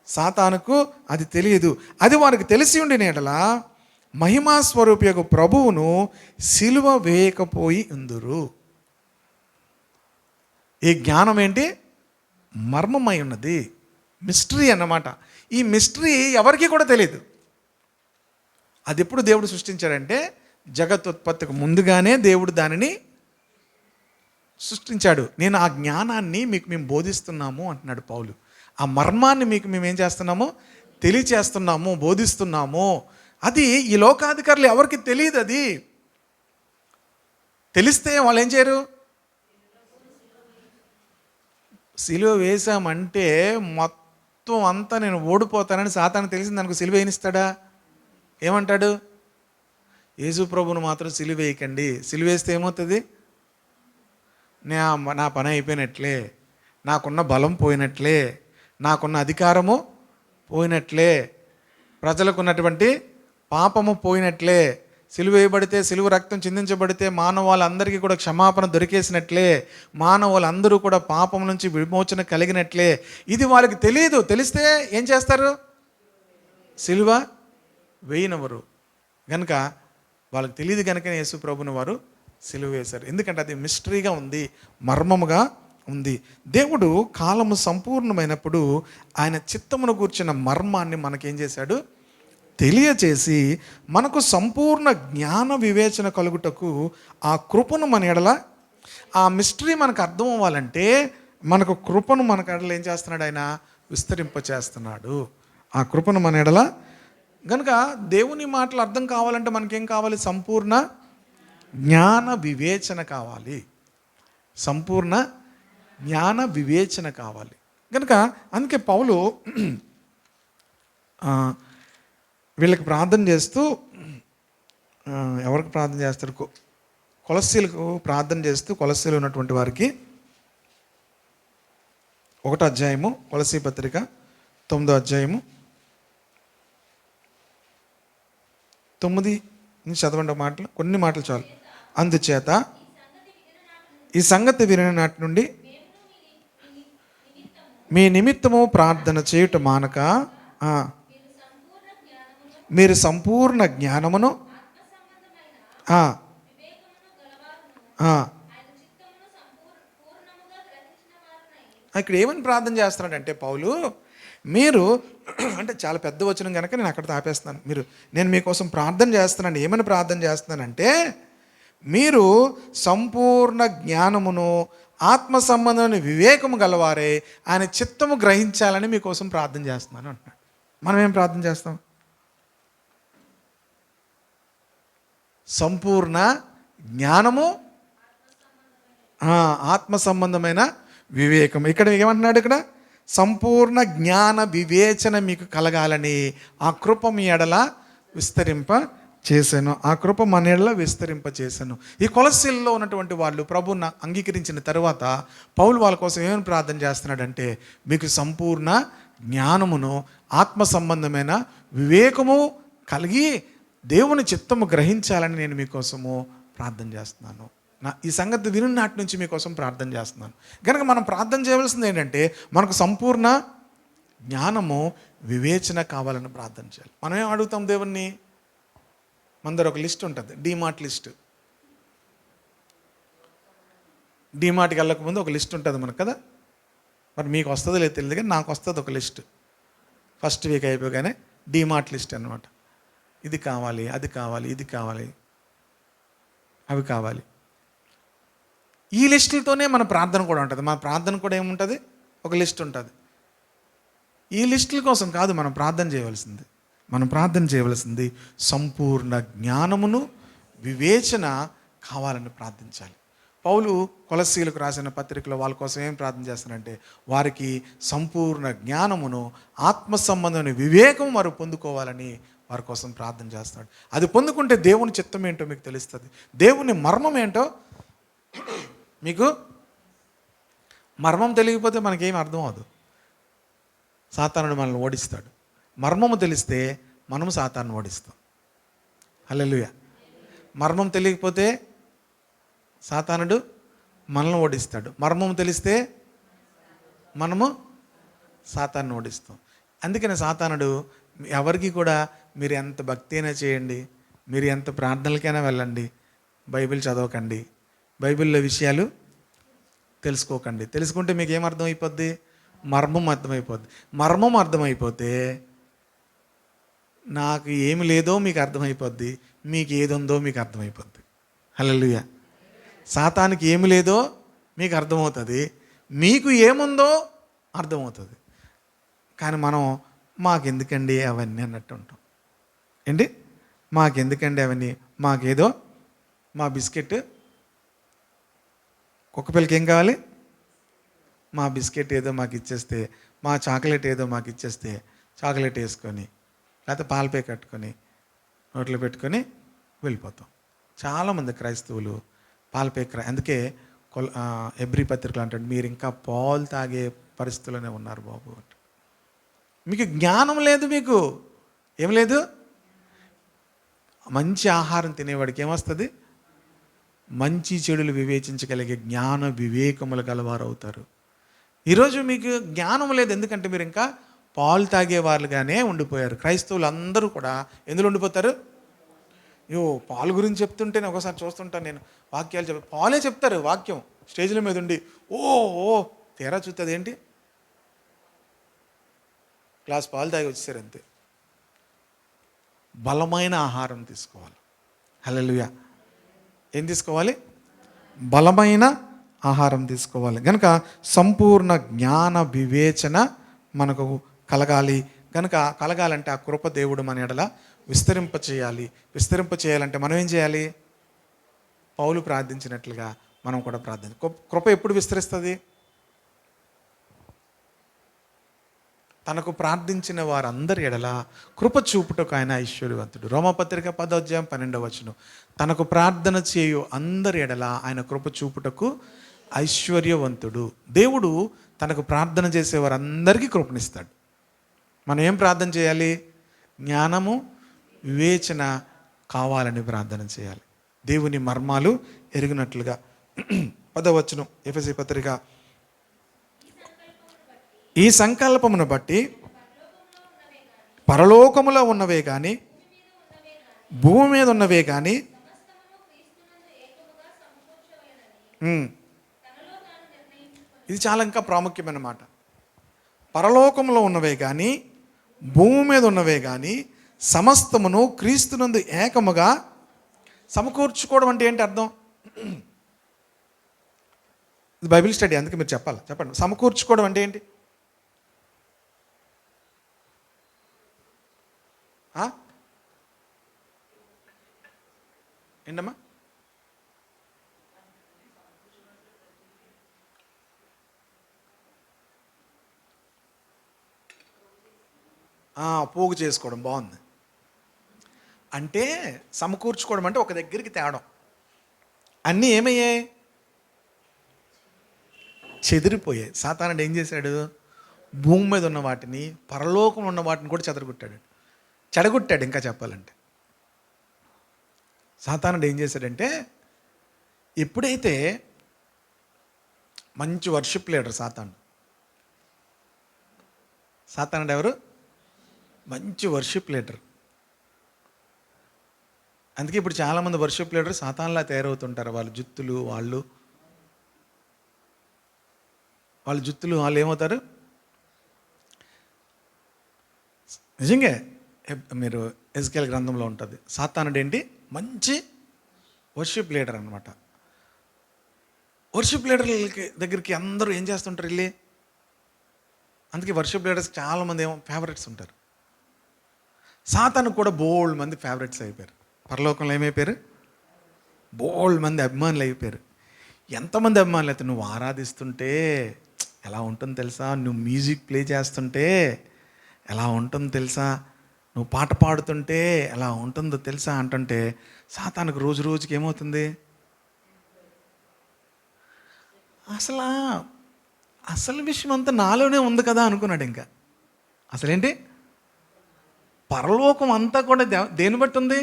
సాతానుకు అది తెలియదు. అది వారికి తెలిసి ఉండిన యెడల మహిమా స్వరూపియగు ప్రభువును సిలువ వేయకపోయి ఉందురు. ఈ జ్ఞానం ఏంటి? మర్మమై ఉన్నది, మిస్టరీ అన్నమాట. ఈ మిస్టరీ ఎవరికి కూడా తెలియదు. అది ఎప్పుడు దేవుడు సృష్టించాడంటే జగత్తుత్పత్తికి ముందుగానే దేవుడు దానిని సృష్టించాడు. నేను ఆ జ్ఞానాన్ని మేము బోధిస్తున్నాము అంటున్నాడు పౌలు. ఆ మర్మాన్ని మేము ఏం చేస్తున్నాము? తెలియచేస్తున్నాము, బోధిస్తున్నాము. అది ఈ లోకాధికారులు ఎవరికి తెలియదు. అది తెలిస్తే వాళ్ళు ఏం చేయరు? సిలువ వేసామంటే మొత్తం అంతా నేను ఓడిపోతానని సాతాను తెలిసింది అనుకో, సిలువ వేయిస్తాడా? ఏమంటాడు? యేసు ప్రభువును మాత్రం సిలువ వేయకండి. సిలువ వేస్తే ఏమవుతుంది? నా పని అయిపోయినట్లే, నాకున్న బలం పోయినట్లే, నాకున్న అధికారము పోయినట్లే, ప్రజలకు ఉన్నటువంటి పాపము పోయినట్లే, సిలువ వేయబడితే, సిలువ రక్తం చిందించబడితే మానవాళ్ళందరికీ కూడా క్షమాపణ దొరికేసినట్లే, మానవులందరూ కూడా పాపం నుంచి విమోచన కలిగినట్లే. ఇది వాళ్ళకి తెలియదు. తెలిస్తే ఏం చేస్తారు? సిలువ వేయనవరు. కనుక వాళ్ళకి తెలియదు కనుక యేసు ప్రభుని వారు సిలువ వేశారు. ఎందుకంటే అది మిస్టరీగా ఉంది, మర్మముగా ఉంది. దేవుడు కాలము సంపూర్ణమైనప్పుడు ఆయన చిత్తమును కూర్చున్న మర్మాన్ని మనకేం చేశాడు? తెలియచేసి మనకు సంపూర్ణ జ్ఞాన వివేచన కలుగుటకు ఆ కృపను మన ఎడల, ఆ మిస్టరీ మనకు అర్థం అవ్వాలంటే మనకు కృపను మనకు ఎడల ఏం చేస్తున్నాడు? ఆయన విస్తరింపచేస్తున్నాడు ఆ కృపను మన ఎడల. కనుక దేవుని మాటలు అర్థం కావాలంటే మనకేం కావాలి? సంపూర్ణ జ్ఞాన వివేచన కావాలి. సంపూర్ణ జ్ఞాన వివేచన కావాలి. కనుక అందుకే పౌలు వీళ్ళకి ప్రార్థన చేస్తూ, ఎవరికి ప్రార్థన చేస్తారు? కొలస్సీలకు ప్రార్థన చేస్తూ, కొలస్సీలు ఉన్నటువంటి వారికి 1వ అధ్యాయము, కొలస్సీ పత్రిక 9వ అధ్యాయము 9 నుంచి చదవండి మాటలు, కొన్ని మాటలు చాలు. అందుచేత ఈ సంగతి వినిన నాటి నుండి మీ నిమిత్తము ప్రార్థన చేయుట మానక మీరు సంపూర్ణ జ్ఞానమును ఇక్కడ ఏమని ప్రార్థన చేస్తున్నాడంటే పౌలు, మీరు అంటే చాలా పెద్ద వచనం కనుక నేను అక్కడ ఆపేస్తున్నాను. నేను మీకోసం ప్రార్థన చేస్తున్నాను. ఏమని ప్రార్థన చేస్తున్నానంటే, మీరు సంపూర్ణ జ్ఞానమును ఆత్మ సంబంధమైన వివేకము గలవారే ఆయన చిత్తము గ్రహించాలని మీకోసం ప్రార్థన చేస్తున్నాను అంటున్నాడు. మనం ఏం ప్రార్థన చేస్తాం? సంపూర్ణ జ్ఞానము, ఆత్మ సంబంధమైన వివేకం. ఇక్కడ ఏమంటున్నాడు? ఇక్కడ సంపూర్ణ జ్ఞాన వివేచన మీకు కలగాలని ఆ కృప మీ ఎడల విస్తరింప చేశాను. ఆ కృప మన ఎడల విస్తరింప చేశాను. ఈ కొలస్సీల్లో ఉన్నటువంటి వాళ్ళు ప్రభువుని అంగీకరించిన తర్వాత పౌలు వాళ్ళ కోసం ఏమని ప్రార్థన చేస్తున్నాడంటే, మీకు సంపూర్ణ జ్ఞానమును ఆత్మ సంబంధమైన వివేకము కలిగి దేవుని చిత్తము గ్రహించాలని నేను మీకోసము ప్రార్థన చేస్తున్నాను. ఈ సంగతి విని నాటి నుంచి మీకోసం ప్రార్థన చేస్తున్నాను. కనుక మనం ప్రార్థన చేయవలసింది ఏంటంటే, మనకు సంపూర్ణ జ్ఞానము వివేచన కావాలని ప్రార్థన చేయాలి. మనం ఏం అడుగుతాం దేవుణ్ణి? మన దగ్గర ఒక లిస్ట్ ఉంటుంది, డీమార్ట్ లిస్ట్. డీమార్ట్కి వెళ్ళకముందు ఒక లిస్ట్ ఉంటుంది మనకు కదా. మరి మీకు వస్తుందో లేదు తెలియదు, కానీ నాకు వస్తుంది ఒక లిస్ట్. ఫస్ట్ వీక్ అయిపోగానే డీమార్ట్ లిస్ట్ అన్నమాట. ఇది కావాలి, అది కావాలి, ఇది కావాలి, అవి కావాలి. ఈ లిస్టులతోనే మన ప్రార్థన కూడా ఉంటుంది. మన ప్రార్థన కూడా ఏముంటుంది, ఒక లిస్ట్ ఉంటుంది. ఈ లిస్టుల కోసం కాదు మనం ప్రార్థన చేయవలసింది. మనం ప్రార్థన చేయవలసింది సంపూర్ణ జ్ఞానమును వివేచన కావాలని ప్రార్థించాలి. పౌలు కొలస్సీలకు రాసిన పత్రికలో వాళ్ళ కోసం ఏం ప్రార్థన చేస్తానంటే, వారికి సంపూర్ణ జ్ఞానమును ఆత్మ సంబంధమైన వివేకం వారు పొందుకోవాలని వారి కోసం ప్రార్థన చేస్తాడు. అది పొందుకుంటే దేవుని చిత్తం ఏంటో మీకు తెలుస్తుంది. దేవుని మర్మం ఏంటో మీకు మర్మం తెలియకపోతే మనకేం అర్థం అవ్వదు. సాతానుడు మనల్ని ఓడిస్తాడు. మర్మము తెలిస్తే మనము సాతాను ఓడిస్తాం. హల్లెలూయా. మర్మం తెలియకపోతే సాతానుడు మనల్ని ఓడిస్తాడు. మర్మం తెలిస్తే మనము సాతాన్ని ఓడిస్తాం. అందుకని సాతానుడు ఎవరికి కూడా మీరు ఎంత భక్తి అయినా చేయండి, మీరు ఎంత ప్రార్థనలకైనా వెళ్ళండి, బైబిల్ చదవకండి, బైబిల్లో విషయాలు తెలుసుకోకండి. తెలుసుకుంటే మీకు ఏం అర్థం అయిపోద్ది? మర్మం అర్థమైపోద్ది. మర్మం అర్థమైపోతే నాకు ఏమి లేదో మీకు అర్థమైపోద్ది, మీకు ఏది ఉందో మీకు అర్థమైపోద్ది. హల్లెలూయా. సాతానికి ఏమి లేదో మీకు అర్థమవుతుంది, మీకు ఏముందో అర్థమవుతుంది. కానీ మనం మాకెందుకండి అవన్నీ అన్నట్టు ఉంటాం. ఏంటి మాకెందుకండి అవన్నీ, మాకేదో మా బిస్కెట్, కుక్క పిల్లకి ఏం కావాలి, మా బిస్కెట్ ఏదో మాకు ఇచ్చేస్తే, మా చాక్లెట్ ఏదో మాకు ఇచ్చేస్తే చాక్లెట్ వేసుకొని లేకపోతే పాలపై కట్టుకొని నోట్లో పెట్టుకొని వెళ్ళిపోతాం. చాలామంది క్రైస్తవులు పాలపై అందుకే ఎబ్రీ పత్రికలు అంటాడు, మీరు ఇంకా పాలు తాగే పరిస్థితుల్లోనే ఉన్నారు బాబు. మీకు జ్ఞానం లేదు, మీకు ఏం లేదు. మంచి ఆహారం తినేవాడికి ఏమొస్తుంది? మంచి చెడులు వివేచించగలిగే జ్ఞాన వివేకములు గలవారు అవుతారు. ఈరోజు మీకు జ్ఞానం లేదు, ఎందుకంటే మీరు ఇంకా పాలు తాగే వాళ్ళుగానే ఉండిపోయారు. క్రైస్తవులు అందరూ కూడా ఎందులో ఉండిపోతారు? పాలు గురించి చెప్తుంటే నేను ఒకసారి చూస్తుంటాను, నేను వాక్యాలు పాలే చెప్తారు, వాక్యం స్టేజ్ల మీద ఉండి ఓ తీరా చూస్తుంది ఏంటి, గ్లాస్ పాలు తాగి వచ్చేసారు అంతే. బలమైన ఆహారం తీసుకోవాలి. హల్లెలూయా. ఏం తీసుకోవాలి? బలమైన ఆహారం తీసుకోవాలి. కనుక సంపూర్ణ జ్ఞాన వివేచన మనకు కలగాలి. కనుక కలగాలంటే ఆ కృప దేవుడు మన ఎడల విస్తరింప చేయాలంటే మనం ఏం చేయాలి? పౌలు ప్రార్థించినట్లుగా మనం కూడా కృప ఎప్పుడు విస్తరిస్తుంది? తనకు ప్రార్థించిన వారందరి ఎడల కృప చూపుటకు ఆయన ఐశ్వర్యవంతుడు. రోమపత్రిక 10:12 తనకు ప్రార్థన చేయు అందరి ఎడల ఆయన కృప చూపుటకు ఐశ్వర్యవంతుడు. దేవుడు తనకు ప్రార్థన చేసే వారందరికీ కృపనిస్తాడు. మనం ఏం ప్రార్థన చేయాలి? జ్ఞానము వివేచన కావాలని ప్రార్థన చేయాలి, దేవుని మర్మాలు ఎరిగినట్లుగా. 10వ ఎఫెసీ పత్రిక, ఈ సంకల్పమును బట్టి పరలోకములో ఉన్నవే కానీ భూమి మీద ఉన్నవే కానీ ఇది చాలా ఇంకా ప్రాముఖ్యమైన మాట. పరలోకంలో ఉన్నవే కానీ భూమి మీద ఉన్నవే కానీ సమస్తమును క్రీస్తునందు ఏకముగా సమకూర్చుకోవడం అంటే ఏంటి అర్థం? ఇది బైబిల్ స్టడీ, అందుకే మీరు చెప్పండి. సమకూర్చుకోవడం అంటే ఏంటి? ఏంటమ్మా? పోగు చేసుకోవడం బాగుంది. అంటే సమకూర్చుకోవడం అంటే ఒక దగ్గరికి తేవడం. అన్నీ ఏమయ్యాయి? చెదిరిపోయాయి. సాతానుడు ఏం చేశాడు? భూమి మీద ఉన్న వాటిని, పరలోకంలో ఉన్న వాటిని కూడా చెడగొట్టాడు. ఇంకా చెప్పాలంటే సాతానుడు ఏం చేశాడంటే, ఎప్పుడైతే మంచి వర్షిప్ లీడర్ సాతానుడు ఎవరు? మంచి వర్షిప్ లీడర్. అందుకే ఇప్పుడు చాలామంది వర్షిప్ లీడర్ సాతాన్లా తయారవుతుంటారు. వాళ్ళ జుత్తులు వాళ్ళు ఏమవుతారు? నిజంగా మీరు ఎజ్కేల్ గ్రంథంలో ఉంటుంది. సాతానుడు ఏంటి? మంచి వర్షిప్ లీడర్ అనమాట. వర్షిప్ లీడర్లకి దగ్గరికి అందరూ ఏం చేస్తుంటారు వెళ్ళి? అందుకే వర్షిప్ లీడర్స్ చాలామంది ఏమో ఫేవరెట్స్ ఉంటారు. సాతాను కూడా బోల్డ్ మంది ఫేవరెట్స్ అయిపోయారు. పరలోకంలో ఏమైపోయారు? బోల్డ్ మంది అభిమానులు అయిపోయారు. ఎంతమంది అభిమానులు అయితే నువ్వు ఆరాధిస్తుంటే ఎలా ఉంటుంది తెలుసా, నువ్వు మ్యూజిక్ ప్లే చేస్తుంటే ఎలా ఉంటుంది తెలుసా, నువ్వు పాట పాడుతుంటే ఎలా ఉంటుందో తెలుసా అంటుంటే సాతానుకు రోజు రోజుకి ఏమవుతుంది? అసలు విషయం అంతా నాలోనే ఉంది కదా అనుకున్నాడు. ఇంకా అసలేంటి, పరలోకం అంతా కూడా దేని బట్టి ఉంది?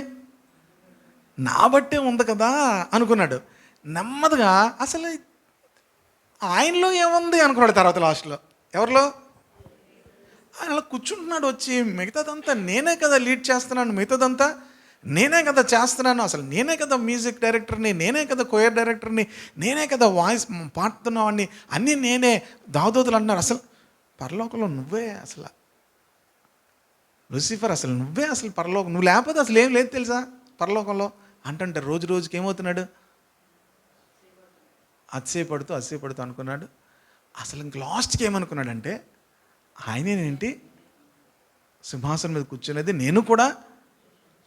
నా బట్టే ఉంది కదా అనుకున్నాడు. నెమ్మదిగా అసలు ఆయనలో ఏముంది అనుకున్నాడు. తర్వాత లాస్ట్లో ఎవరిలో? ఆయన అలా కూర్చుంటున్నాడు వచ్చి, మిగతాదంతా నేనే కదా లీడ్ చేస్తున్నాను, మిగతాదంతా నేనే కదా చేస్తున్నాను, అసలు నేనే కదా మ్యూజిక్ డైరెక్టర్ని, నేనే కదా కొయర్ డైరెక్టర్ని, నేనే కదా వాయిస్ పాడుతున్నవాడిని, అన్నీ నేనే. దావదూతలు అన్నారు అసలు పరలోకంలో నువ్వే, అసలు లూసిఫర్ అసలు నువ్వే, అసలు పరలోకం నువ్వు లేకపోతే అసలు ఏం లేదు తెలుసా పరలోకంలో అంటే రోజు రోజుకి ఏమవుతున్నాడు? అతిశయపడుతూ అనుకున్నాడు. అసలు ఇంక లాస్ట్కి ఏమనుకున్నాడంటే, ఆయనేంటి సింహాసనం మీద కూర్చునేది, నేను కూడా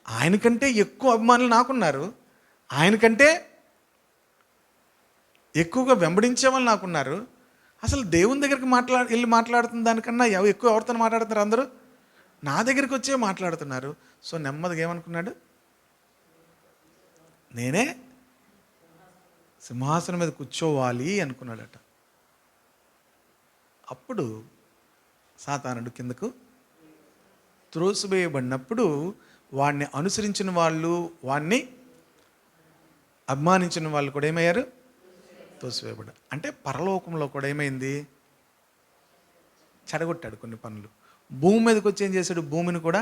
ఆయనకంటే ఎక్కువ అభిమానులు నాకున్నారు, ఆయనకంటే ఎక్కువగా వెంబడించే వాళ్ళు నాకున్నారు. అసలు దేవుని దగ్గరికి వెళ్ళి మాట్లాడుతున్న దానికన్నా ఎక్కువ ఎవరితో మాట్లాడుతున్నారు? అందరూ నా దగ్గరికి వచ్చే మాట్లాడుతున్నారు. సో నెమ్మదిగా ఏమనుకున్నాడు? నేనే సింహాసనం మీద కూర్చోవాలి అనుకున్నాడట. అప్పుడు సాతానుడు కిందకు త్రోసివేయబడినప్పుడు వాడిని అనుసరించిన వాళ్ళు, వాడిని అభిమానించిన వాళ్ళు కూడా ఏమయ్యారు? తోసివేయబడ్డారు. అంటే పరలోకంలో కూడా ఏమైంది? చెడగొట్టాడు కొన్ని పనులు. భూమి మీదకి వచ్చి ఏం చేశాడు? భూమిని కూడా.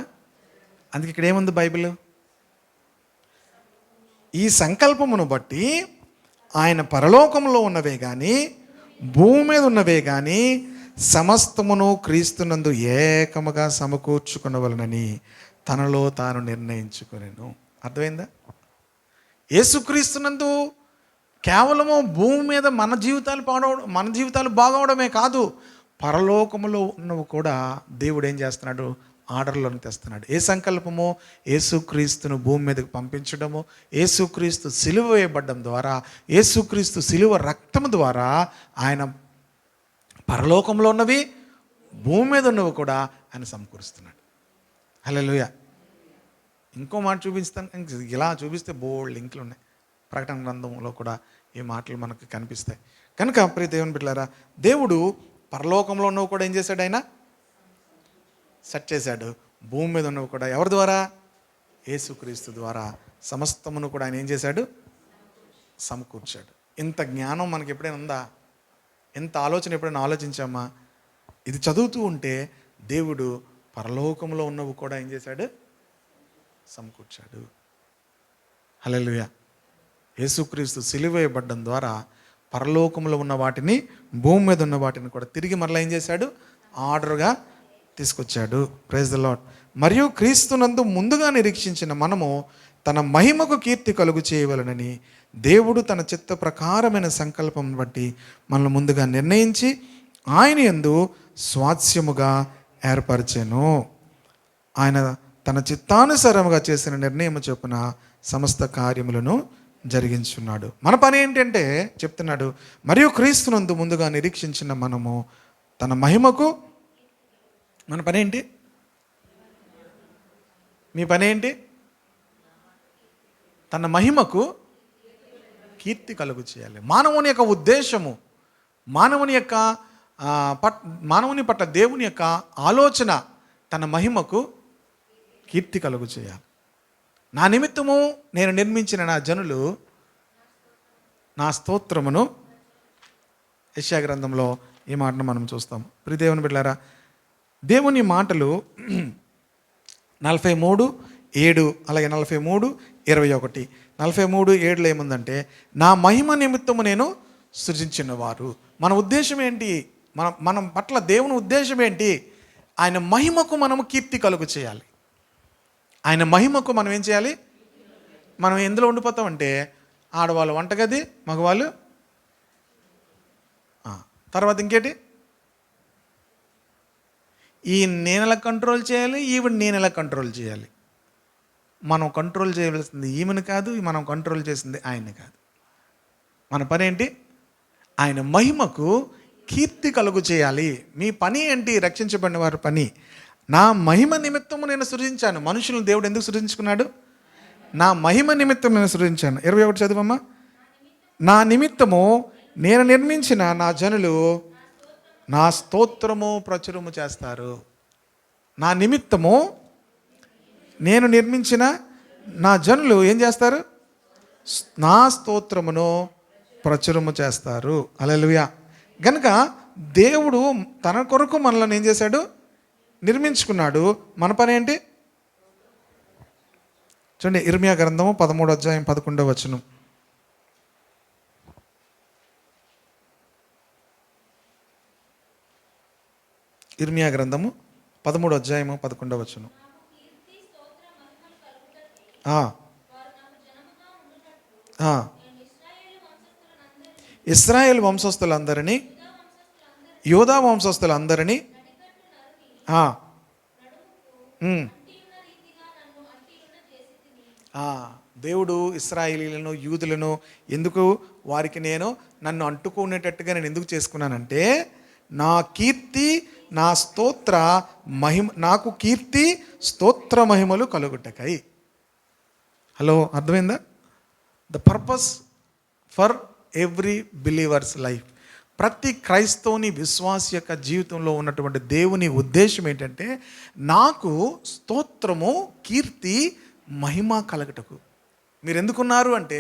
అందుకే ఇక్కడ ఏముంది బైబిల్? ఈ సంకల్పమును బట్టి ఆయన పరలోకంలో ఉన్నవే కానీ భూమి మీద ఉన్నవే కానీ సమస్తమును క్రీస్తునందు ఏకముగా సమకూర్చుకునవలనని తనలో తాను నిర్ణయించుకొనెను. అర్థమైందా? యేసుక్రీస్తునందు కేవలము భూమి మీద మన జీవితాలు బాగవడమే కాదు, పరలోకములో ఉన్నవి కూడా దేవుడు ఏం చేస్తున్నాడు? ఆర్డర్లను తెస్తున్నాడు. ఏ సంకల్పము? యేసుక్రీస్తును భూమి మీదకి పంపించడము, యేసుక్రీస్తు సిలువ వేయబడ్డం ద్వారా, యేసుక్రీస్తు సిలువ రక్తము ద్వారా ఆయన పరలోకంలో ఉన్నవి, భూమి మీద ఉన్నవి కూడా ఆయన సమకూరుస్తున్నాడు. హల్లెలూయా. ఇంకో మాట చూపిస్తాను. ఇలా చూపిస్తే బోల్డ్ లింకులు ఉన్నాయి. ప్రకటన గ్రంథంలో కూడా ఈ మాటలు మనకు కనిపిస్తాయి. కనుక ప్రియ దేవుని బిడ్డలారా, దేవుడు పరలోకంలో ఉన్నవి కూడా ఏం చేశాడు? ఆయన సెట్ చేశాడు. భూమి మీద ఉన్నవి కూడా ఎవరి ద్వారా? యేసుక్రీస్తు ద్వారా సమస్తమును కూడా ఆయన ఏం చేశాడు? సమకూర్చాడు. ఇంత జ్ఞానం మనకి ఎప్పుడైనా ఉందా? ఇంత ఆలోచన ఎప్పుడైనా ఆలోచించామా? ఇది చదువుతూ ఉంటే దేవుడు పరలోకంలో ఉన్నవి కూడా ఏం చేశాడు? సమకూర్చాడు. హల్లెలూయా. యేసుక్రీస్తు సిలువ వేయబడ్డం ద్వారా పరలోకంలో ఉన్న వాటిని, భూమి మీద ఉన్న వాటిని కూడా తిరిగి మరలా ఏం చేశాడు? ఆర్డర్గా తీసుకొచ్చాడు. Praise the lord. మరియు క్రీస్తునందు ముందుగా నిరీక్షించిన మనము తన మహిమకు కీర్తి కలుగు చేయవలనని దేవుడు తన చిత్త ప్రకారమైన సంకల్పం బట్టి మనల్ని ముందుగా నిర్ణయించి ఆయన యందు స్వాస్యముగా ఏర్పరిచెను. ఆయన తన చిత్తానుసారముగా చేసిన నిర్ణయం చొప్పున సమస్త కార్యములను జరిగించున్నాడు. మన పని ఏంటంటే చెప్తున్నాడు, మరియు క్రీస్తునందు ముందుగా నిరీక్షించిన మనము తన మహిమకు. మన పని ఏంటి? మీ పని ఏంటి? తన మహిమకు కీర్తి కలుగు చేయాలి. మానవుని యొక్క ఉద్దేశము, మానవుని పట్ల దేవుని యొక్క ఆలోచన తన మహిమకు కీర్తి కలుగు చేయాలి. నా నిమిత్తము నేను నిర్మించిన నా జనులు నా స్తోత్రమును. యెషయా గ్రంథంలో ఈ మాటను మనం చూస్తాం. ప్రియ దేవుని బిడ్డలారా, దేవుని మాటలు 43:7 అలాగే 43:21. 43:7 ఏముందంటే, నా మహిమ నిమిత్తము నేను సృజించిన వారు. మన ఉద్దేశం ఏంటి? మనం పట్ల దేవుని ఉద్దేశం ఏంటి? ఆయన మహిమకు మనము కీర్తి కలుగు చేయాలి. ఆయన మహిమకు మనం ఏం చేయాలి? మనం ఎందులో ఉండిపోతామంటే, ఆడవాళ్ళు వంటగది, మగవాళ్ళు తర్వాత ఇంకేంటి, ఈ నేను ఎలా కంట్రోల్ చేయాలి, ఈవిడ నేను ఎలా కంట్రోల్ చేయాలి. మనం కంట్రోల్ చేయవలసింది ఈమెను కాదు, మనం కంట్రోల్ చేసింది ఆయన్ని కాదు. మన పని ఏంటి, ఆయన మహిమకు కీర్తి కలుగు చేయాలి. మీ పని ఏంటి, రక్షించబడిన వారి పని. నా మహిమ నిమిత్తము నేను సృజించాను. మనుషులను దేవుడు ఎందుకు సృజించుకున్నాడు? నా మహిమ నిమిత్తం నేను సృజించాను. 21 చదువమ్మా. నా నిమిత్తము నేను నిర్మించిన నా జనులు నా స్తోత్రము ప్రచురము చేస్తారు. నా నిమిత్తము నేను నిర్మించిన నా జనులు ఏం చేస్తారు? నా స్తోత్రమును ప్రచురము చేస్తారు. హల్లెలూయా. గనుక దేవుడు తన కొరకు మనల్ని ఏం చేశాడు? నిర్మించుకున్నాడు. మన పని ఏంటి చూడండి, ఇర్మియా గ్రంథము 13వ అధ్యాయం 11వ వచనం. ఇర్మియా గ్రంథము 13వ అధ్యాయము 11వ వచనం. ఇశ్రాయేలు వంశస్థులందరినీ, యోధా వంశస్థులందరినీ దేవుడు ఇశ్రాయేలీలను, యూదులను ఎందుకు వారికి నన్ను అంటుకునేటట్టుగా నేను ఎందుకు చేసుకున్నానంటే, నా కీర్తి, నా స్తోత్ర మహిమ, నాకు కీర్తి స్తోత్ర మహిమలు కలుగుటకై. హలో, అర్థమైందా? The purpose for every believers life. ప్రతి క్రైస్తవుని విశ్వాస యొక్క జీవితంలో ఉన్నటువంటి దేవుని ఉద్దేశం ఏంటంటే, నాకు స్తోత్రము, కీర్తి, మహిమ కలగటకు. మీరు ఎందుకున్నారు అంటే,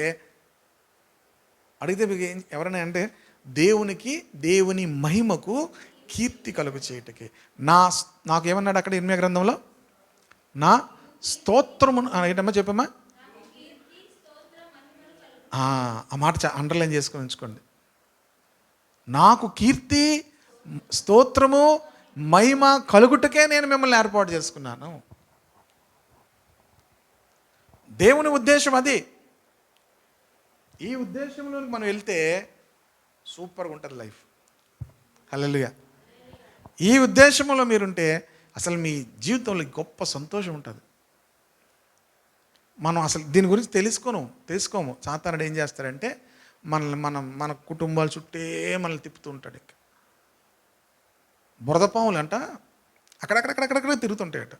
అడిగితే మీకు ఎవరైనా అంటే, దేవుని మహిమకు కీర్తి కలుగు చేయటకి. నాకు ఏమన్నాడు అక్కడ ఇర్మియా గ్రంథంలో? నా స్తోత్రము ఏంటమ్మా చెప్పమ్మా? ఆ మాట అండర్లైన్ చేసుకొని ఉంచుకోండి. నాకు కీర్తి, స్తోత్రము, మహిమ కలుగుటకే నేను మిమ్మల్ని ఏర్పాటు చేసుకున్నాను. దేవుని ఉద్దేశం అది. ఈ ఉద్దేశంలో మనం వెళ్తే సూపర్గా ఉంటుంది లైఫ్. హల్లెలూయా. ఈ ఉద్దేశంలో మీరుంటే అసలు మీ జీవితంలో గొప్ప సంతోషం ఉంటుంది. మనం అసలు దీని గురించి తెలుసుకోము. సాతానుడు ఏం చేస్తాడంటే, మన కుటుంబాల చుట్టే మనల్ని తిప్పుతూ ఉంటాడు. బురద పాములు అంట అక్కడక్కడ తిరుగుతుంటాయట.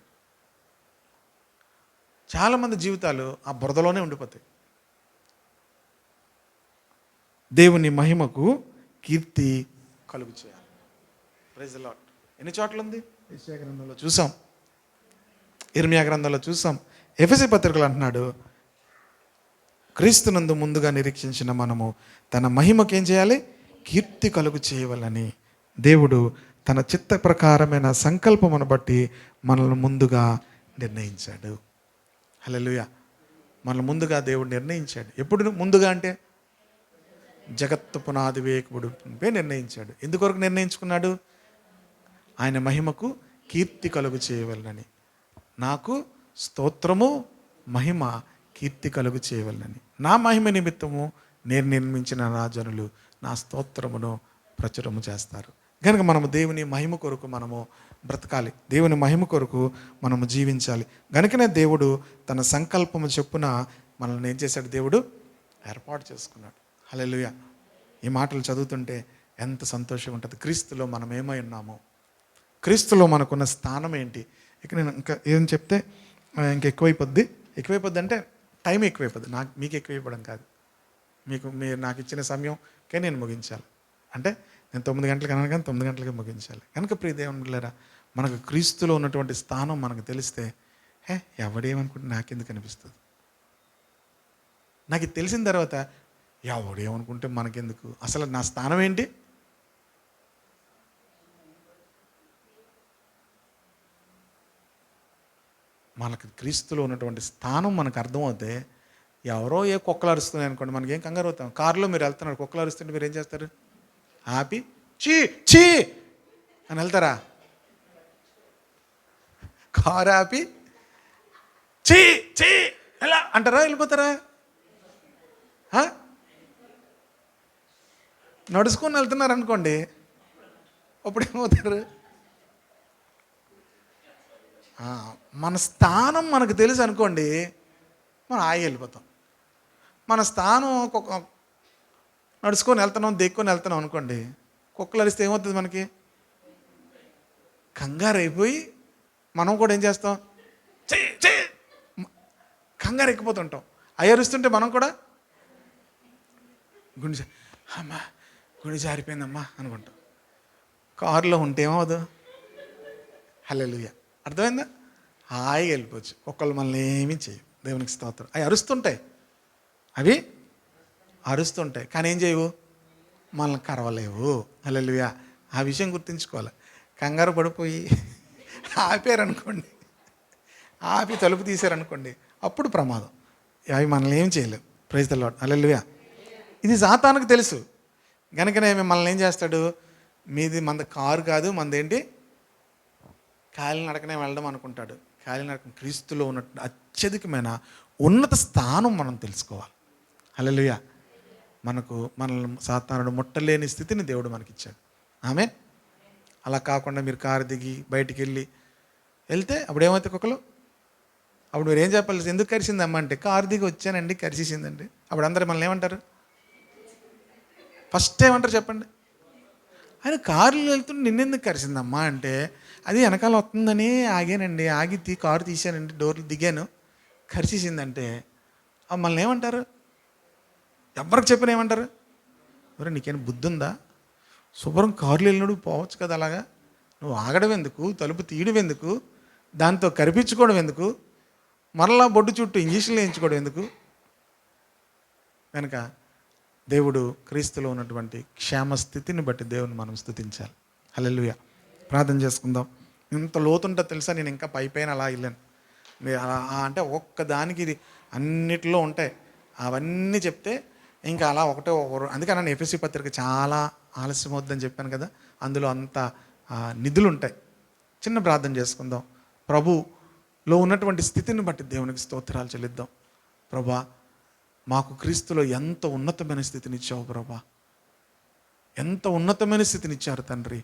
చాలామంది జీవితాలు ఆ బురదలోనే ఉండిపోతాయి. దేవుని మహిమకు కీర్తి కలుగు చేయాలి. Praise the lord. ఎన్ని చోట్ల ఉంది? యెషయా గ్రంథంలో చూసాం, ఇర్మియా గ్రంథంలో చూసాం, ఎఫెసీ పత్రికలు అంటున్నాడు, క్రీస్తునందు ముందుగా నిరీక్షించిన మనము తన మహిమకి ఏం చేయాలి? కీర్తి కలుగు చేయవలని దేవుడు తన చిత్త ప్రకారమైన సంకల్పమును బట్టి మనల్ని ముందుగా నిర్ణయించాడు. హల్లెలూయా. మనల్ని ముందుగా దేవుడు నిర్ణయించాడు. ఎప్పుడు ముందుగా అంటే, జగత్తు పునాది వేయకుడు నిర్ణయించాడు. ఎందుకొరకు నిర్ణయించుకున్నాడు? ఆయన మహిమకు కీర్తి కలుగు చేయవలనని. నాకు స్తోత్రము, మహిమ, కీర్తి కలుగు చేయవలనని. నా మహిమ నిమిత్తము నేను నిర్మించిన నా జనులు నా స్తోత్రమును ప్రచురము చేస్తారు. కనుక మనము దేవుని మహిమ కొరకు మనము బ్రతకాలి. దేవుని మహిమ కొరకు మనము జీవించాలి. కనుకనే దేవుడు తన సంకల్పము చొప్పున మనల్ని ఏం చేశాడు? దేవుడు ఏర్పాటు చేసుకున్నాడు. హల్లెలూయా. ఈ మాటలు చదువుతుంటే ఎంత సంతోషం ఉంటుంది. క్రీస్తులో మనం ఏమై ఉన్నామో, క్రీస్తులో మనకున్న స్థానం ఏంటి. ఇక నేను ఇంకా ఏం చెప్తే ఇంకా ఎక్కువైపోద్ది అంటే టైం ఎక్కువైపోద్ది. మీకు ఎక్కువైపోవడం కాదు, మీరు నాకు ఇచ్చిన సమయంకే నేను ముగించాలి. అంటే నేను 9 గంటలకు అన్నాను కానీ 9 గంటలకే ముగించాలి. కనుక ప్రియ దేవుని బిడ్డలారా, మనకు క్రీస్తులో ఉన్నటువంటి స్థానం మనకు తెలిస్తే ఎవడేమనుకుంటే నాకెందుకు అనిపిస్తుంది. నాకు ఇది తెలిసిన తర్వాత ఎవడేమనుకుంటే మనకెందుకు, అసలు నా స్థానం ఏంటి? మనకు క్రీస్తులో ఉన్నటువంటి స్థానం మనకు అర్థమవుతే, ఎవరో కుక్కలు అరుస్తున్నాయి అనుకోండి, మనకేం కంగారు అవుతాం. కారులో మీరు వెళ్తున్నారు, కుక్కలు అరుస్తుంటే మీరు ఏం చేస్తారు? ఆపి చీ చీ అని వెళ్తారా? కారు ఆపి చీ చీ ఎలా అంటారా? వెళ్ళిపోతారా? నడుచుకొని వెళ్తున్నారు అనుకోండి, అప్పుడు ఏమవుతారు? మన స్థానం మనకు తెలుసు అనుకోండి, మనం ఆగి వెళ్ళిపోతాం. మన స్థానం నడుచుకొని వెళ్తున్నాం, దెక్కొని వెళ్తున్నాం అనుకోండి, కుక్కలు అరిస్తే ఏమవుతుంది మనకి? కంగారు అయిపోయి మనం కూడా ఏం చేస్తాం? కంగారు ఎక్కిపోతుంటాం. అవి అరుస్తుంటే మనం కూడా అమ్మా గుండె జారిపోయిందమ్మా అనుకుంటాం. కారులో ఉంటే ఏమవుదు? హల్లెలూయా. అర్థమైందా? హాయిగా వెళ్ళిపోవచ్చు. కుక్కలు మనల్ని ఏమీ చేయవు. దేవునికి స్తోత్రం. అవి అరుస్తుంటాయి కానీ ఏం చేయవు? మనల్ని కరవలేవు. హల్లెలూయా. ఆ విషయం గుర్తుంచుకోవాలి. కంగారు పడిపోయి ఆపారనుకోండి, ఆపి తలుపు తీశారనుకోండి, అప్పుడు ప్రమాదం. అవి మనల్ని ఏం చేయలేవు. Praise the Lord. హల్లెలూయా. ఇది సాతానుకు తెలుసు కనుకనే మనల్ని ఏం చేస్తాడు? మీది మన కారు కాదు, మనదేంటి? కాలినడకనే వెళ్ళడం అనుకుంటాడు. కాలినడక క్రీస్తులో ఉన్న అత్యధికమైన ఉన్నత స్థానం మనం తెలుసుకోవాలి. హల్లెలూయా. మనల్ని సాతానుడు ముట్టలేని స్థితిని దేవుడు మనకిచ్చాడు. ఆమేన్. అలా కాకుండా మీరు కారు దిగి బయటికి వెళ్తే అప్పుడు ఏమవుతాయి కుక్కలు? అప్పుడు మీరు ఏం చెప్పాలి? ఎందుకు కరిసిందమ్మా అంటే, కారు దిగి వచ్చానండి కరిచేసిందండి. అప్పుడు అందరూ మనల్ని ఏమంటారు? ఫస్ట్ ఏమంటారు చెప్పండి? ఆయన కారులో వెళ్తుంటే నిన్నెందుకు కరిసిందమ్మా అంటే, అది వెనకాల వస్తుందని ఆగానండి, ఆగి కారు తీసానండి, డోర్లు దిగాను, కరిచేసిందంటే మనల్ని ఏమంటారు? ఎవరికి చెప్పిన ఏమంటారు? మరి నీకేం బుద్ధి ఉందా? శుభ్రం కారులో వెళ్ళినప్పుడు పోవచ్చు కదా, అలాగా నువ్వు ఆగడం ఎందుకు? తలుపు తీయడం ఎందుకు? దాంతో కరిపించుకోవడం ఎందుకు? మరలా బొడ్డు చుట్టూ ఇంజక్షన్లు వేయించుకోవడం ఎందుకు? కనుక దేవుడు క్రీస్తులో ఉన్నటువంటి క్షేమ స్థితిని బట్టి దేవుని మనం స్తుతించాలి. హల్లెలూయా. ప్రార్థన చేసుకుందాం. ఇంత లోతుంటో తెలుసా? నేను ఇంకా పైపైన అలా వెళ్ళాను. అంటే ఒక్కదానికి ఇది అన్నిటిలో ఉంటాయి. అవన్నీ చెప్తే ఇంకా అలా ఒకరు. అందుకని నన్ను ఎఫెసీ పత్రిక చాలా ఆలస్యం అవుద్దని చెప్పాను కదా. అందులో అంత నిధులు ఉంటాయి. చిన్న ప్రార్థన చేసుకుందాం. ప్రభులో ఉన్నటువంటి స్థితిని బట్టి దేవునికి స్తోత్రాలు చెల్లిద్దాం. ప్రభా, మాకు క్రీస్తులో ఎంత ఉన్నతమైన స్థితిని ఇచ్చావు ప్రభా, ఎంత ఉన్నతమైన స్థితిని ఇచ్చారు తండ్రి.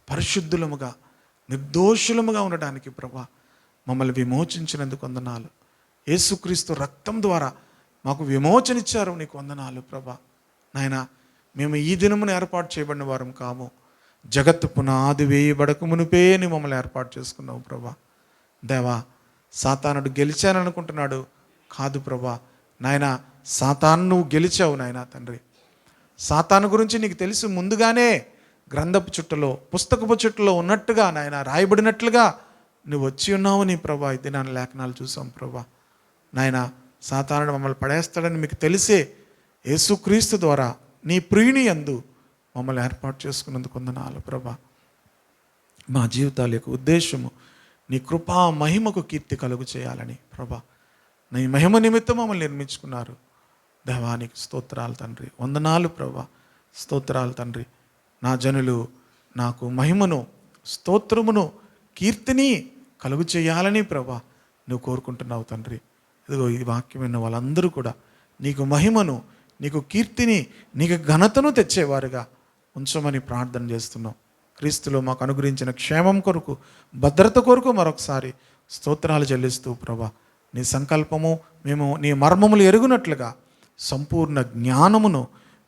పరిశుద్ధులముగా నిర్దోషులముగా ఉండడానికి ప్రభా మమ్మల్ని విమోచించినందుకు వందనాలు. యేసుక్రీస్తు రక్తం ద్వారా మాకు విమోచన ఇచ్చారు, నీకు వందనాలు ప్రభా. నాయన, మేము ఈ దినమును ఏర్పాటు చేయబడిన వారం కాము, జగత్తు పునాది వేయబడక మునిపే నీ మమ్మల్ని ఏర్పాటు చేసుకున్నావు ప్రభా. దేవా, సాతానుడు గెలిచాననుకుంటున్నాడు, కాదు ప్రభా. నాయన, సాతాను నువ్వు గెలిచావు నాయన తండ్రి. సాతాను గురించి నీకు తెలుసు, ముందుగానే గ్రంథపు చుట్టలో పుస్తకపు చుట్టలో ఉన్నట్టుగా నాయన రాయబడినట్లుగా నువ్వు వచ్చి ఉన్నావు నీ ప్రభా. ఇది నా లేఖనాలు చూసాం ప్రభా. నాయన, సాతానుడు మమ్మల్ని పడేస్తాడని మీకు తెలిసే యేసుక్రీస్తు ద్వారా నీ ప్రియుని యందు మమ్మల్ని ఏర్పాటు చేసుకున్నందుకు వందనాలు ప్రభా. మా జీవితాల యొక్క ఉద్దేశము నీ కృపా మహిమకు కీర్తి కలుగు చేయాలని ప్రభా. నీ మహిమ నిమిత్తం మమ్మల్ని నిర్మించుకున్నారు. దేవానికి స్తోత్రాలు తండ్రి, వందనాలు ప్రభా. స్తోత్రాలు తండ్రి. నా జనులు నాకు మహిమను, స్తోత్రమును, కీర్తిని కలుగు చేయాలని ప్రభా నువ్వు కోరుకుంటున్నావు తండ్రి. ఇదిగో ఈ వాక్యం విన్న వాళ్ళందరూ కూడా నీకు మహిమను, నీకు కీర్తిని, నీకు ఘనతను తెచ్చేవారుగా ఉంచమని ప్రార్థన చేస్తున్నాం. క్రీస్తులో మాకు అనుగ్రహించిన క్షేమం కొరకు, భద్రత కొరకు మరొకసారి స్తోత్రాలు చెల్లిస్తూ ప్రభా, నీ సంకల్పము మేము నీ మర్మములు ఎరుగునట్లుగా సంపూర్ణ జ్ఞానమును,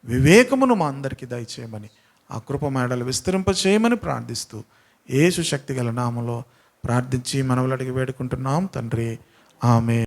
వివేకమును మా అందరికీ దయచేయమని, ఆ కృప మేడలు విస్తరింపచేయమని ప్రార్థిస్తూ యేసు శక్తి గల నామములో ప్రార్థించి మనవులు అడిగి వేడుకుంటున్నాం తండ్రి. ఆమేన్.